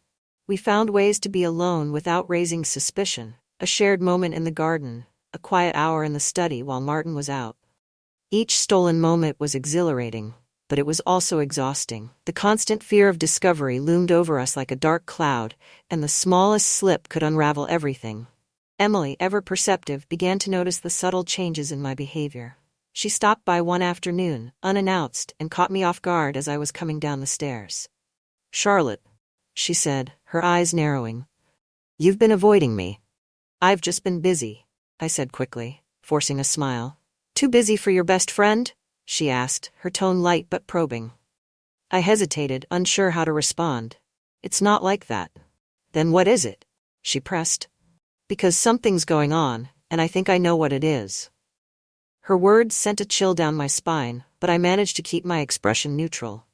[SPEAKER 1] We found ways to be alone without raising suspicion, a shared moment in the garden, a quiet hour in the study while Martin was out. Each stolen moment was exhilarating, but it was also exhausting. The constant fear of discovery loomed over us like a dark cloud, and the smallest slip could unravel everything. Emily, ever perceptive, began to notice the subtle changes in my behavior. She stopped by one afternoon, unannounced, and caught me off guard as I was coming down the stairs. "Charlotte," she said, her eyes narrowing. "You've been avoiding me." "I've just been busy," I said quickly, forcing a smile. "Too busy for your best friend?" she asked, her tone light but probing. I hesitated, unsure how to respond. "It's not like that." "Then what is it?" she pressed. "Because something's going on, and I think I know what it is." Her words sent a chill down my spine, but I managed to keep my expression neutral.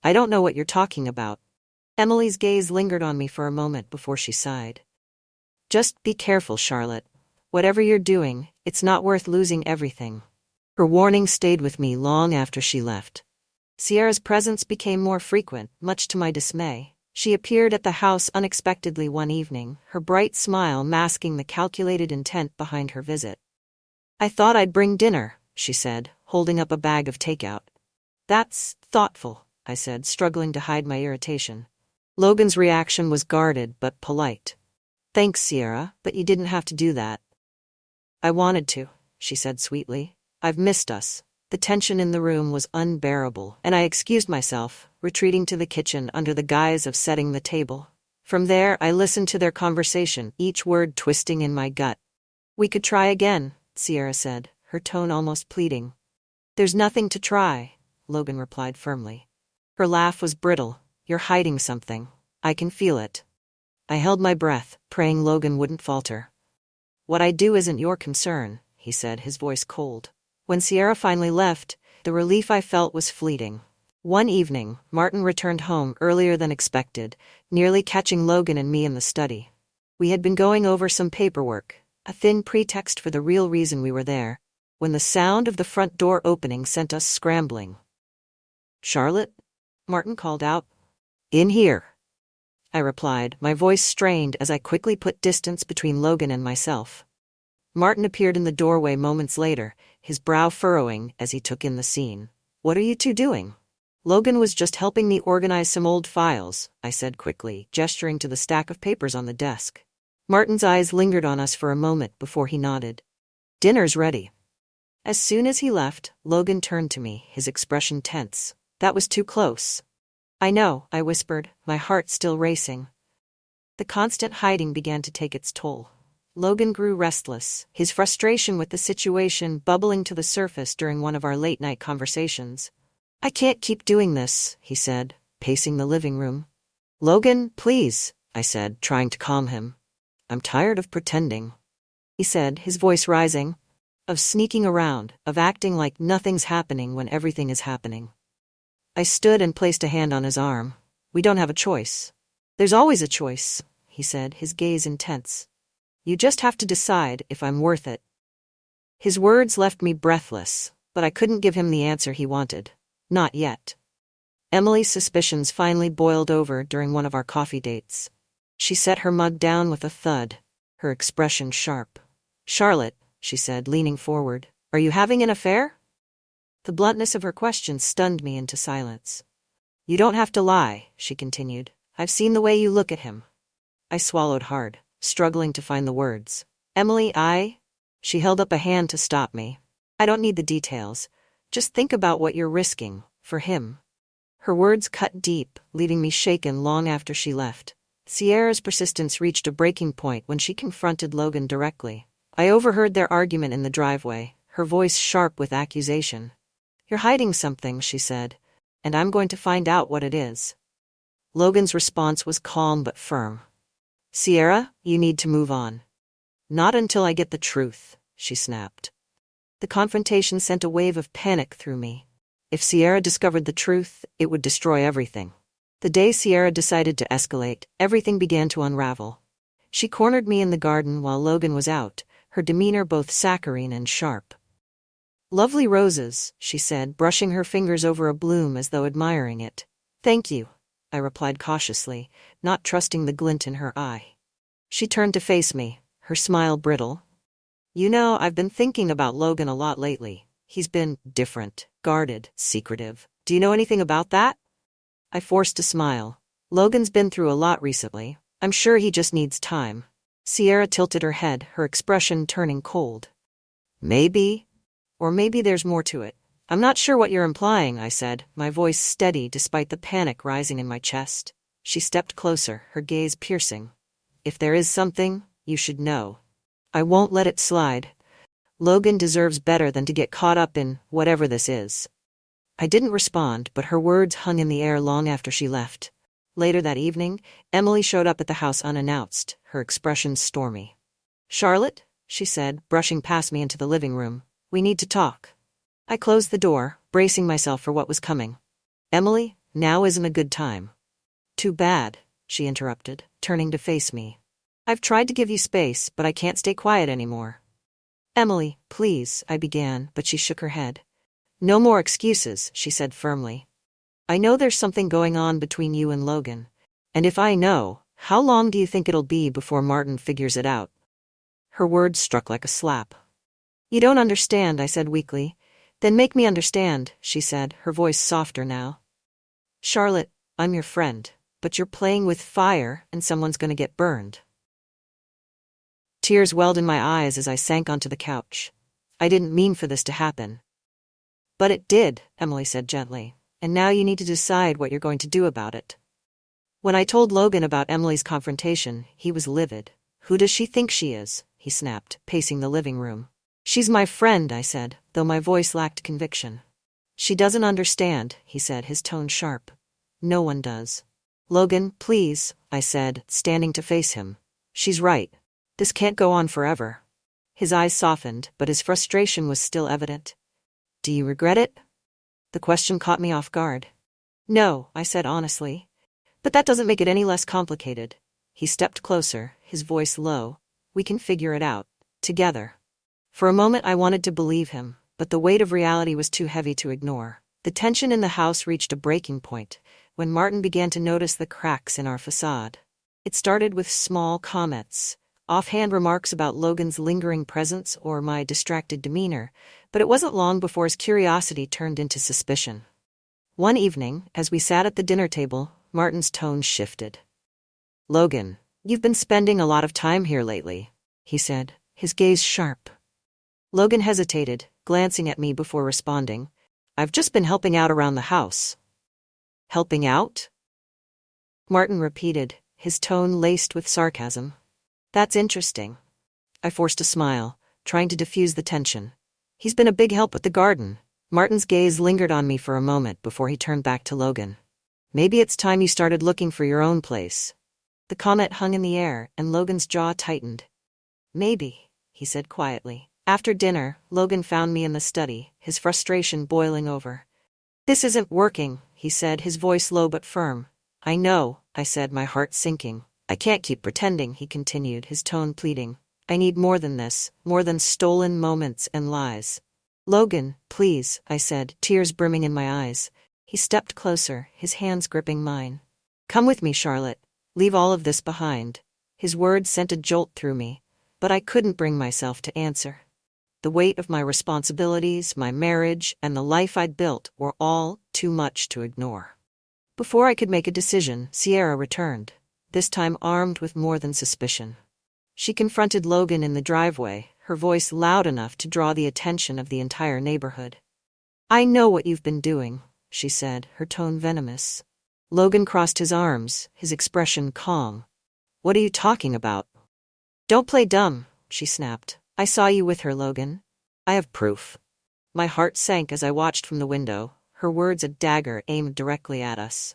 [SPEAKER 1] "I don't know what you're talking about." Emily's gaze lingered on me for a moment before she sighed. "Just be careful, Charlotte. Whatever you're doing, it's not worth losing everything." Her warning stayed with me long after she left. Sierra's presence became more frequent, much to my dismay. She appeared at the house unexpectedly one evening, her bright smile masking the calculated intent behind her visit. "I thought I'd bring dinner," she said, holding up a bag of takeout. "That's thoughtful," I said, struggling to hide my irritation. Logan's reaction was guarded but polite. "Thanks, Sierra, but you didn't have to do that." "I wanted to," she said sweetly. "I've missed us." The tension in the room was unbearable, and I excused myself, retreating to the kitchen under the guise of setting the table. From there, I listened to their conversation, each word twisting in my gut. "We could try again," Sierra said, her tone almost pleading. "There's nothing to try," Logan replied firmly. Her laugh was brittle. "You're hiding something. I can feel it." I held my breath, praying Logan wouldn't falter. "What I do isn't your concern," he said, his voice cold. When Sierra finally left, the relief I felt was fleeting. One evening, Martin returned home earlier than expected, nearly catching Logan and me in the study. We had been going over some paperwork, a thin pretext for the real reason we were there, when the sound of the front door opening sent us scrambling. "Charlotte?" Martin called out. "In here," I replied, my voice strained as I quickly put distance between Logan and myself. Martin appeared in the doorway moments later, his brow furrowing as he took in the scene. "What are you two doing?" "Logan was just helping me organize some old files," I said quickly, gesturing to the stack of papers on the desk. Martin's eyes lingered on us for a moment before he nodded. "Dinner's ready." As soon as he left, Logan turned to me, his expression tense. "That was too close." "I know," I whispered, my heart still racing. The constant hiding began to take its toll. Logan grew restless, his frustration with the situation bubbling to the surface during one of our late-night conversations. "I can't keep doing this," he said, pacing the living room. "Logan, please," I said, trying to calm him. "I'm tired of pretending," he said, his voice rising. "Of sneaking around, of acting like nothing's happening when everything is happening." I stood and placed a hand on his arm. "We don't have a choice." "There's always a choice," he said, his gaze intense. "You just have to decide if I'm worth it." His words left me breathless, but I couldn't give him the answer he wanted. Not yet. Emily's suspicions finally boiled over during one of our coffee dates. She set her mug down with a thud, her expression sharp. "Charlotte," she said, leaning forward, "are you having an affair?" The bluntness of her question stunned me into silence. "You don't have to lie," she continued. "I've seen the way you look at him." I swallowed hard, struggling to find the words. "Emily, She held up a hand to stop me. "I don't need the details. Just think about what you're risking, for him." Her words cut deep, leaving me shaken long after she left. Sierra's persistence reached a breaking point when she confronted Logan directly. I overheard their argument in the driveway, her voice sharp with accusation. "You're hiding something," she said, "and I'm going to find out what it is." Logan's response was calm but firm. "Sierra, you need to move on." "Not until I get the truth," she snapped. The confrontation sent a wave of panic through me. If Sierra discovered the truth, it would destroy everything. The day Sierra decided to escalate, everything began to unravel. She cornered me in the garden while Logan was out, her demeanor both saccharine and sharp. "Lovely roses," she said, brushing her fingers over a bloom as though admiring it. "Thank you," I replied cautiously, not trusting the glint in her eye. She turned to face me, her smile brittle. "You know, I've been thinking about Logan a lot lately. He's been different, guarded, secretive. Do you know anything about that?" I forced a smile. "Logan's been through a lot recently. I'm sure he just needs time." Sierra tilted her head, her expression turning cold. "Maybe. Or maybe there's more to it. I'm not sure what you're implying," I said, my voice steady despite the panic rising in my chest. She stepped closer, her gaze piercing. "If there is something, you should know. I won't let it slide. Logan deserves better than to get caught up in whatever this is." I didn't respond, but her words hung in the air long after she left. Later that evening, Emily showed up at the house unannounced, her expression stormy. "Charlotte," she said, brushing past me into the living room, "we need to talk." I closed the door, bracing myself for what was coming. "Emily, now isn't a good time." "Too bad," she interrupted, turning to face me. "I've tried to give you space, but I can't stay quiet anymore." "Emily, please," I began, but she shook her head. "No more excuses," she said firmly. "I know there's something going on between you and Logan. And if I know, how long do you think it'll be before Martin figures it out?" Her words struck like a slap. "You don't understand," I said weakly. "Then make me understand," she said, her voice softer now. "Charlotte, I'm your friend, but you're playing with fire and someone's going to get burned." Tears welled in my eyes as I sank onto the couch. "I didn't mean for this to happen." "But it did," Emily said gently, "and now you need to decide what you're going to do about it." When I told Logan about Emily's confrontation, he was livid. "Who does she think she is?" he snapped, pacing the living room. "She's my friend," I said, though my voice lacked conviction. "She doesn't understand," he said, his tone sharp. "No one does." "Logan, please," I said, standing to face him. "She's right. This can't go on forever." His eyes softened, but his frustration was still evident. "Do you regret it?" The question caught me off guard. "No," I said honestly. "But that doesn't make it any less complicated." He stepped closer, his voice low. "We can figure it out. Together." For a moment I wanted to believe him, but the weight of reality was too heavy to ignore. The tension in the house reached a breaking point when Martin began to notice the cracks in our facade. It started with small comments, offhand remarks about Logan's lingering presence or my distracted demeanor, but it wasn't long before his curiosity turned into suspicion. One evening, as we sat at the dinner table, Martin's tone shifted. "Logan, you've been spending a lot of time here lately," he said, his gaze sharp. Logan hesitated, glancing at me before responding. "I've just been helping out around the house." "Helping out?" Martin repeated, his tone laced with sarcasm. "That's interesting." I forced a smile, trying to diffuse the tension. "He's been a big help with the garden." Martin's gaze lingered on me for a moment before he turned back to Logan. "Maybe it's time you started looking for your own place." The comment hung in the air, and Logan's jaw tightened. "Maybe," he said quietly. After dinner, Logan found me in the study, his frustration boiling over. "This isn't working," he said, his voice low but firm. "I know," I said, my heart sinking. "I can't keep pretending," he continued, his tone pleading. "I need more than this, more than stolen moments and lies." "Logan, please," I said, tears brimming in my eyes. He stepped closer, his hands gripping mine. "Come with me, Charlotte. Leave all of this behind." His words sent a jolt through me, but I couldn't bring myself to answer. The weight of my responsibilities, my marriage, and the life I'd built were all too much to ignore. Before I could make a decision, Sierra returned, this time armed with more than suspicion. She confronted Logan in the driveway, her voice loud enough to draw the attention of the entire neighborhood. "I know what you've been doing," she said, her tone venomous. Logan crossed his arms, his expression calm. "What are you talking about?" "Don't play dumb," she snapped. "I saw you with her, Logan. I have proof." My heart sank as I watched from the window, her words a dagger aimed directly at us.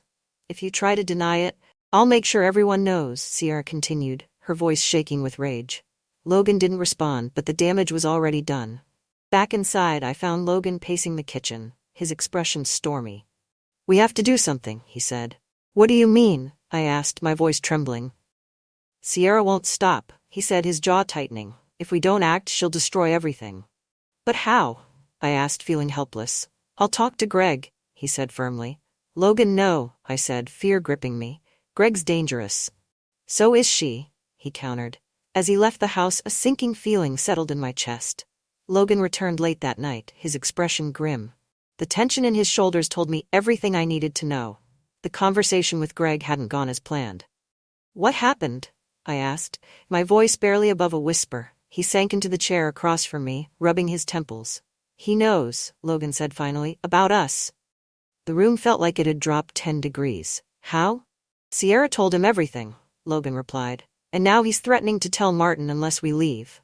[SPEAKER 1] "If you try to deny it, I'll make sure everyone knows," Sierra continued, her voice shaking with rage. Logan didn't respond, but the damage was already done. Back inside, I found Logan pacing the kitchen, his expression stormy. "We have to do something," he said. What do you mean? I asked, my voice trembling. Sierra won't stop, he said, his jaw tightening. If we don't act, she'll destroy everything. But how? I asked, feeling helpless. I'll talk to Greg, he said firmly. Logan, no, I said, fear gripping me. Greg's dangerous. So is she, he countered. As he left the house, a sinking feeling settled in my chest. Logan returned late that night, his expression grim. The tension in his shoulders told me everything I needed to know. The conversation with Greg hadn't gone as planned. What happened? I asked, my voice barely above a whisper. He sank into the chair across from me, rubbing his temples. He knows, Logan said finally, about us. The room felt like it had dropped 10 degrees. How? Sierra told him everything, Logan replied. And now he's threatening to tell Martin unless we leave.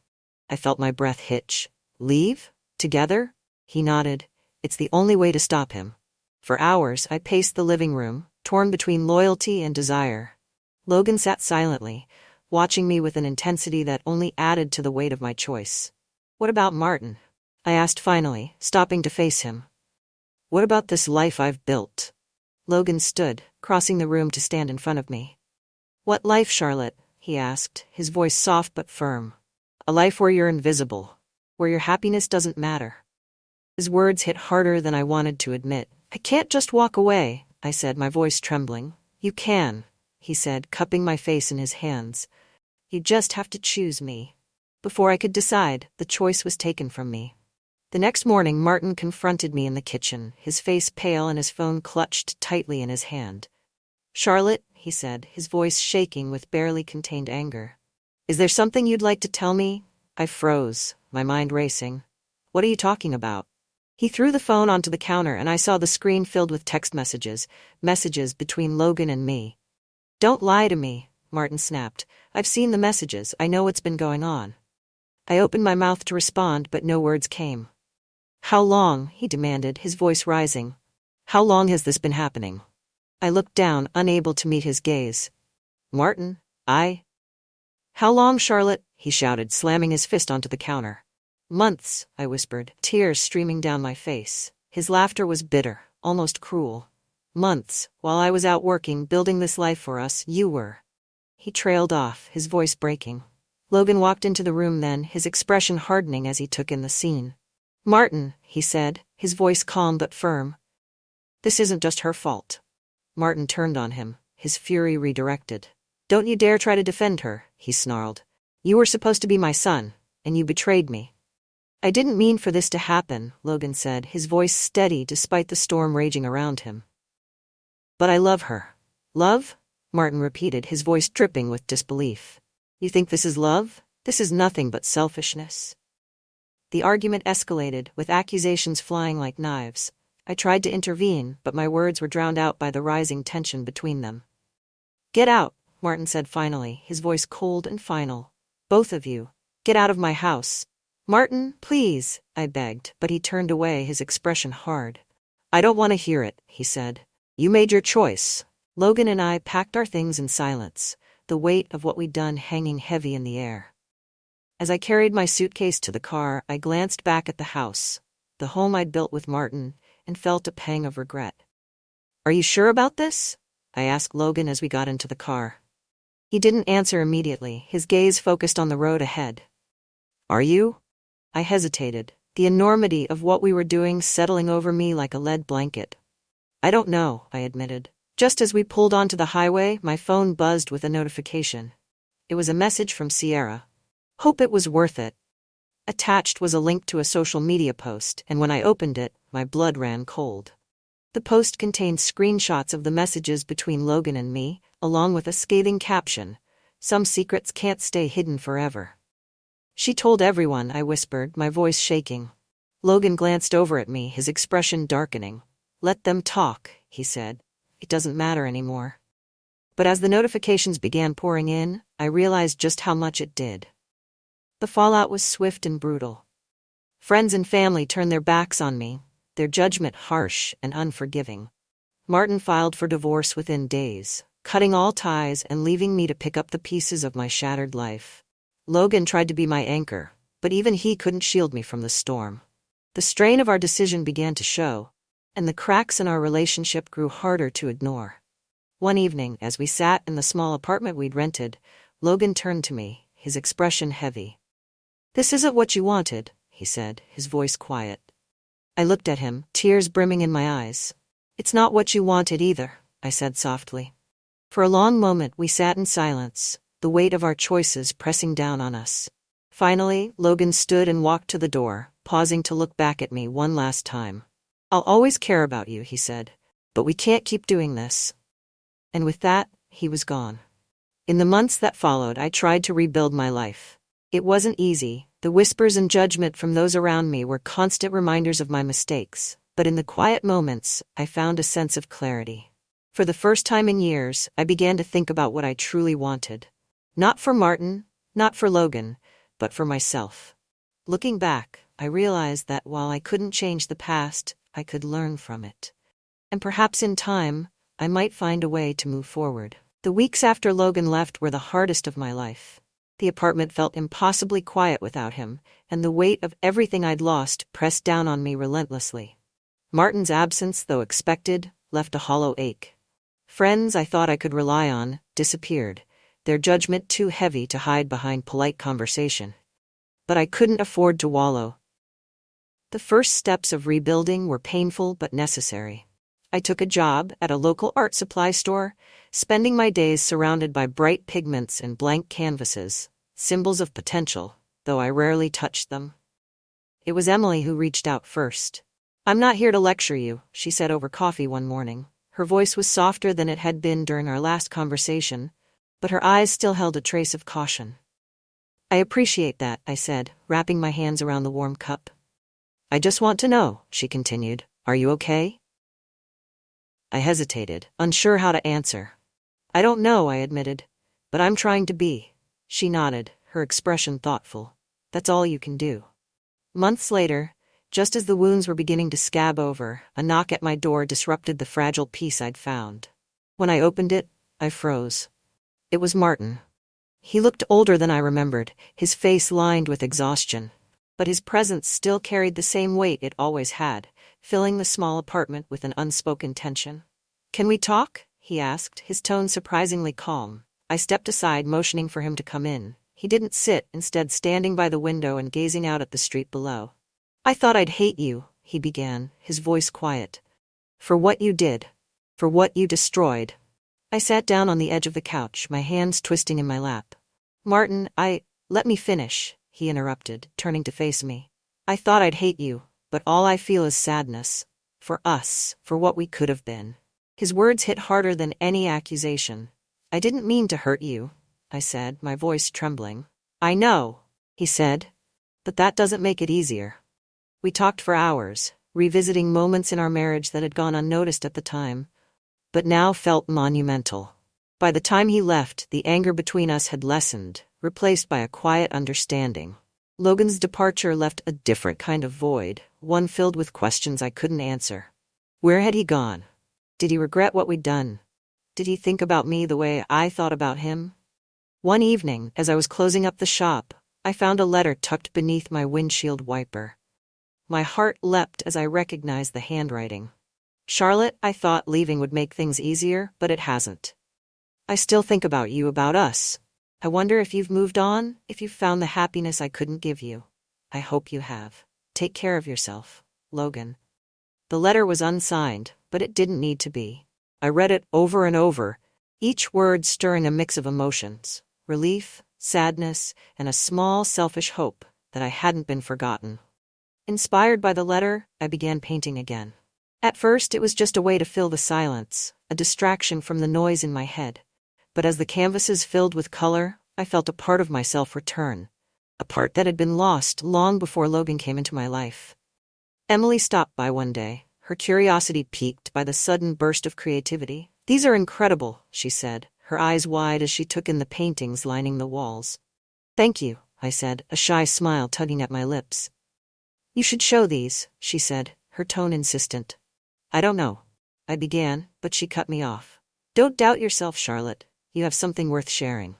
[SPEAKER 1] I felt my breath hitch. Leave? Together? He nodded. It's the only way to stop him. For hours, I paced the living room, torn between loyalty and desire. Logan sat silently, watching me with an intensity that only added to the weight of my choice. What about Martin? I asked finally, stopping to face him. What about this life I've built? Logan stood, crossing the room to stand in front of me. What life, Charlotte? He asked, his voice soft but firm. A life where you're invisible, where your happiness doesn't matter. His words hit harder than I wanted to admit. I can't just walk away, I said, my voice trembling. You can, he said, cupping my face in his hands. You just have to choose me. Before I could decide, the choice was taken from me. The next morning, Martin confronted me in the kitchen, his face pale and his phone clutched tightly in his hand. Charlotte, he said, his voice shaking with barely contained anger. Is there something you'd like to tell me? I froze, my mind racing. What are you talking about? He threw the phone onto the counter and I saw the screen filled with text messages between Logan and me. Don't lie to me, Martin snapped. I've seen the messages, I know what's been going on. I opened my mouth to respond, but no words came. How long? He demanded, his voice rising. How long has this been happening? I looked down, unable to meet his gaze. Martin, How long, Charlotte? He shouted, slamming his fist onto the counter. Months, I whispered, tears streaming down my face. His laughter was bitter, almost cruel. Months, while I was out working, building this life for us, you were. He trailed off, his voice breaking. Logan walked into the room then, his expression hardening as he took in the scene. Martin, he said, his voice calm but firm. This isn't just her fault. Martin turned on him, his fury redirected. Don't you dare try to defend her, he snarled. You were supposed to be my son, and you betrayed me. I didn't mean for this to happen, Logan said, his voice steady despite the storm raging around him. But I love her. Love? Martin repeated, his voice dripping with disbelief. You think this is love? This is nothing but selfishness. The argument escalated, with accusations flying like knives. I tried to intervene, but my words were drowned out by the rising tension between them. Get out, Martin said finally, his voice cold and final. Both of you. Get out of my house. Martin, please, I begged, but he turned away, his expression hard. I don't want to hear it, he said. You made your choice. Logan and I packed our things in silence, the weight of what we'd done hanging heavy in the air. As I carried my suitcase to the car, I glanced back at the house, the home I'd built with Martin, and felt a pang of regret. Are you sure about this? I asked Logan as we got into the car. He didn't answer immediately, his gaze focused on the road ahead. Are you? I hesitated, the enormity of what we were doing settling over me like a lead blanket. I don't know, I admitted. Just as we pulled onto the highway, my phone buzzed with a notification. It was a message from Sierra. Hope it was worth it. Attached was a link to a social media post, and when I opened it, my blood ran cold. The post contained screenshots of the messages between Logan and me, along with a scathing caption, "Some secrets can't stay hidden forever." She told everyone, I whispered, my voice shaking. Logan glanced over at me, his expression darkening. Let them talk, he said. It doesn't matter anymore. But as the notifications began pouring in, I realized just how much it did. The fallout was swift and brutal. Friends and family turned their backs on me, their judgment harsh and unforgiving. Martin filed for divorce within days, cutting all ties and leaving me to pick up the pieces of my shattered life. Logan tried to be my anchor, but even he couldn't shield me from the storm. The strain of our decision began to show, and the cracks in our relationship grew harder to ignore. One evening, as we sat in the small apartment we'd rented, Logan turned to me, his expression heavy. "This isn't what you wanted," he said, his voice quiet. I looked at him, tears brimming in my eyes. "It's not what you wanted either," I said softly. For a long moment we sat in silence, the weight of our choices pressing down on us. Finally, Logan stood and walked to the door, pausing to look back at me one last time. "I'll always care about you," he said, "but we can't keep doing this." And with that, he was gone. In the months that followed, I tried to rebuild my life. It wasn't easy. The whispers and judgment from those around me were constant reminders of my mistakes, but in the quiet moments, I found a sense of clarity. For the first time in years, I began to think about what I truly wanted. Not for Martin, not for Logan, but for myself. Looking back, I realized that while I couldn't change the past, I could learn from it. And perhaps in time, I might find a way to move forward. The weeks after Logan left were the hardest of my life. The apartment felt impossibly quiet without him, and the weight of everything I'd lost pressed down on me relentlessly. Martin's absence, though expected, left a hollow ache. Friends I thought I could rely on disappeared, their judgment too heavy to hide behind polite conversation. But I couldn't afford to wallow. The first steps of rebuilding were painful but necessary. I took a job at a local art supply store, spending my days surrounded by bright pigments and blank canvases, symbols of potential, though I rarely touched them. It was Emily who reached out first. "I'm not here to lecture you," she said over coffee one morning. Her voice was softer than it had been during our last conversation, but her eyes still held a trace of caution. "I appreciate that," I said, wrapping my hands around the warm cup. "I just want to know," she continued, "are you okay?" I hesitated, unsure how to answer. "I don't know," I admitted, "but I'm trying to be." She nodded, her expression thoughtful. "That's all you can do." Months later, just as the wounds were beginning to scab over, a knock at my door disrupted the fragile peace I'd found. When I opened it, I froze. It was Martin. He looked older than I remembered, his face lined with exhaustion. But his presence still carried the same weight it always had, filling the small apartment with an unspoken tension. "Can we talk?" he asked, his tone surprisingly calm. I stepped aside, motioning for him to come in. He didn't sit, instead standing by the window and gazing out at the street below. "I thought I'd hate you," he began, his voice quiet. "For what you did. For what you destroyed." I sat down on the edge of the couch, my hands twisting in my lap. "Martin, let me finish," he interrupted, turning to face me. "I thought I'd hate you, but all I feel is sadness. For us, for what we could have been." His words hit harder than any accusation. "I didn't mean to hurt you," I said, my voice trembling. "I know," he said, "but that doesn't make it easier." We talked for hours, revisiting moments in our marriage that had gone unnoticed at the time, but now felt monumental. By the time he left, the anger between us had lessened, replaced by a quiet understanding. Logan's departure left a different kind of void, one filled with questions I couldn't answer. Where had he gone? Did he regret what we'd done? Did he think about me the way I thought about him? One evening, as I was closing up the shop, I found a letter tucked beneath my windshield wiper. My heart leapt as I recognized the handwriting. "Charlotte, I thought leaving would make things easier, but it hasn't. I still think about you, about us. I wonder if you've moved on, if you've found the happiness I couldn't give you. I hope you have. Take care of yourself, Logan." The letter was unsigned, but it didn't need to be. I read it over and over, each word stirring a mix of emotions: relief, sadness, and a small selfish hope that I hadn't been forgotten. Inspired by the letter, I began painting again. At first, it was just a way to fill the silence, a distraction from the noise in my head. But as the canvases filled with color, I felt a part of myself return, a part that had been lost long before Logan came into my life. Emily stopped by one day, her curiosity piqued by the sudden burst of creativity. "These are incredible," she said, her eyes wide as she took in the paintings lining the walls. "Thank you," I said, a shy smile tugging at my lips. "You should show these," she said, her tone insistent. "I don't know," I began, but she cut me off. "Don't doubt yourself, Charlotte. You have something worth sharing."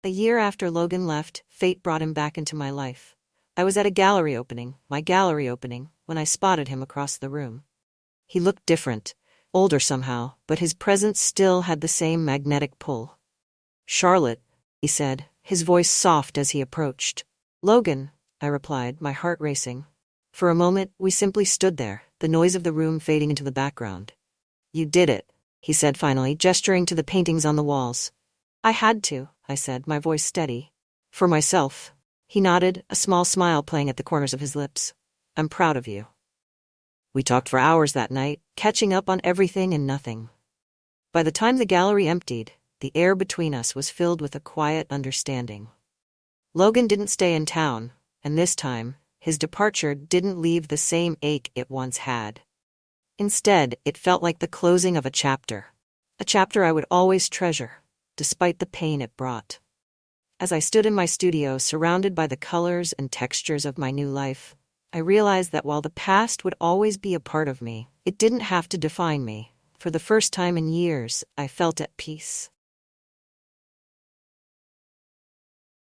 [SPEAKER 1] A year after Logan left, fate brought him back into my life. I was at my gallery opening, when I spotted him across the room. He looked different, older somehow, but his presence still had the same magnetic pull. "Charlotte," he said, his voice soft as he approached. "Logan," I replied, my heart racing. For a moment, we simply stood there, the noise of the room fading into the background. "You did it," he said finally, gesturing to the paintings on the walls. "I had to," I said, my voice steady. "For myself." He nodded, a small smile playing at the corners of his lips. "I'm proud of you." We talked for hours that night, catching up on everything and nothing. By the time the gallery emptied, the air between us was filled with a quiet understanding. Logan didn't stay in town, and this time, his departure didn't leave the same ache it once had. Instead, it felt like the closing of a chapter I would always treasure, despite the pain it brought. As I stood in my studio, surrounded by the colors and textures of my new life, I realized that while the past would always be a part of me, it didn't have to define me. For the first time in years, I felt at peace.